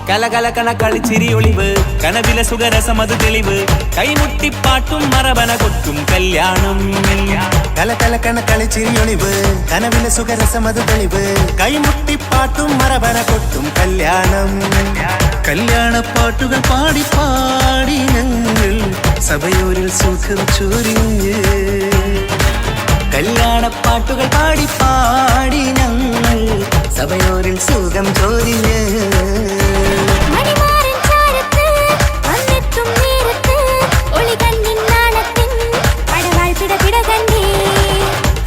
Speaker 3: കലകലകണ കളിച്ചിരി ഒളിവ് കനവില സുഖരസമത് തെളിവ് കൈമുട്ടിപ്പാട്ടും മറവന കൊട്ടും കല്യാണം
Speaker 2: കലകലക്കണ കളിച്ചിരിയൊളിവ് കനവിലെ സുഖരസമത് തെളിവ് കൈമുട്ടിപ്പാട്ടും മറവന കൊട്ടും കല്യാണം
Speaker 6: കല്യാണപ്പാട്ടുകൾ പാടി പാടി ഞങ്ങൾ സഭയോരിൽ സുഖം ചൊരിഞ്ഞ് കല്യാണപ്പാട്ടുകൾ പാടി പാടി ഞങ്ങൾ സഭയോരിൽ സുഖം ചൊരിഞ്ഞ്
Speaker 5: മണിമാരൻ ചാരത്ത് വന്നെത്തും നേരത്ത് ഒളികണ്ണിൻ നാളത്തിൻ പടവാൾ പിടപിട കണ്ടേ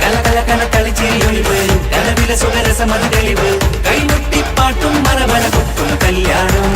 Speaker 6: കലകലകണ കളിച്ചിരിയൊളിവ് കനവിലെ സുഖരസമത് തെളിവ് കൈമുട്ടിപ്പാട്ടും മറവന കൊട്ടും കല്യാണം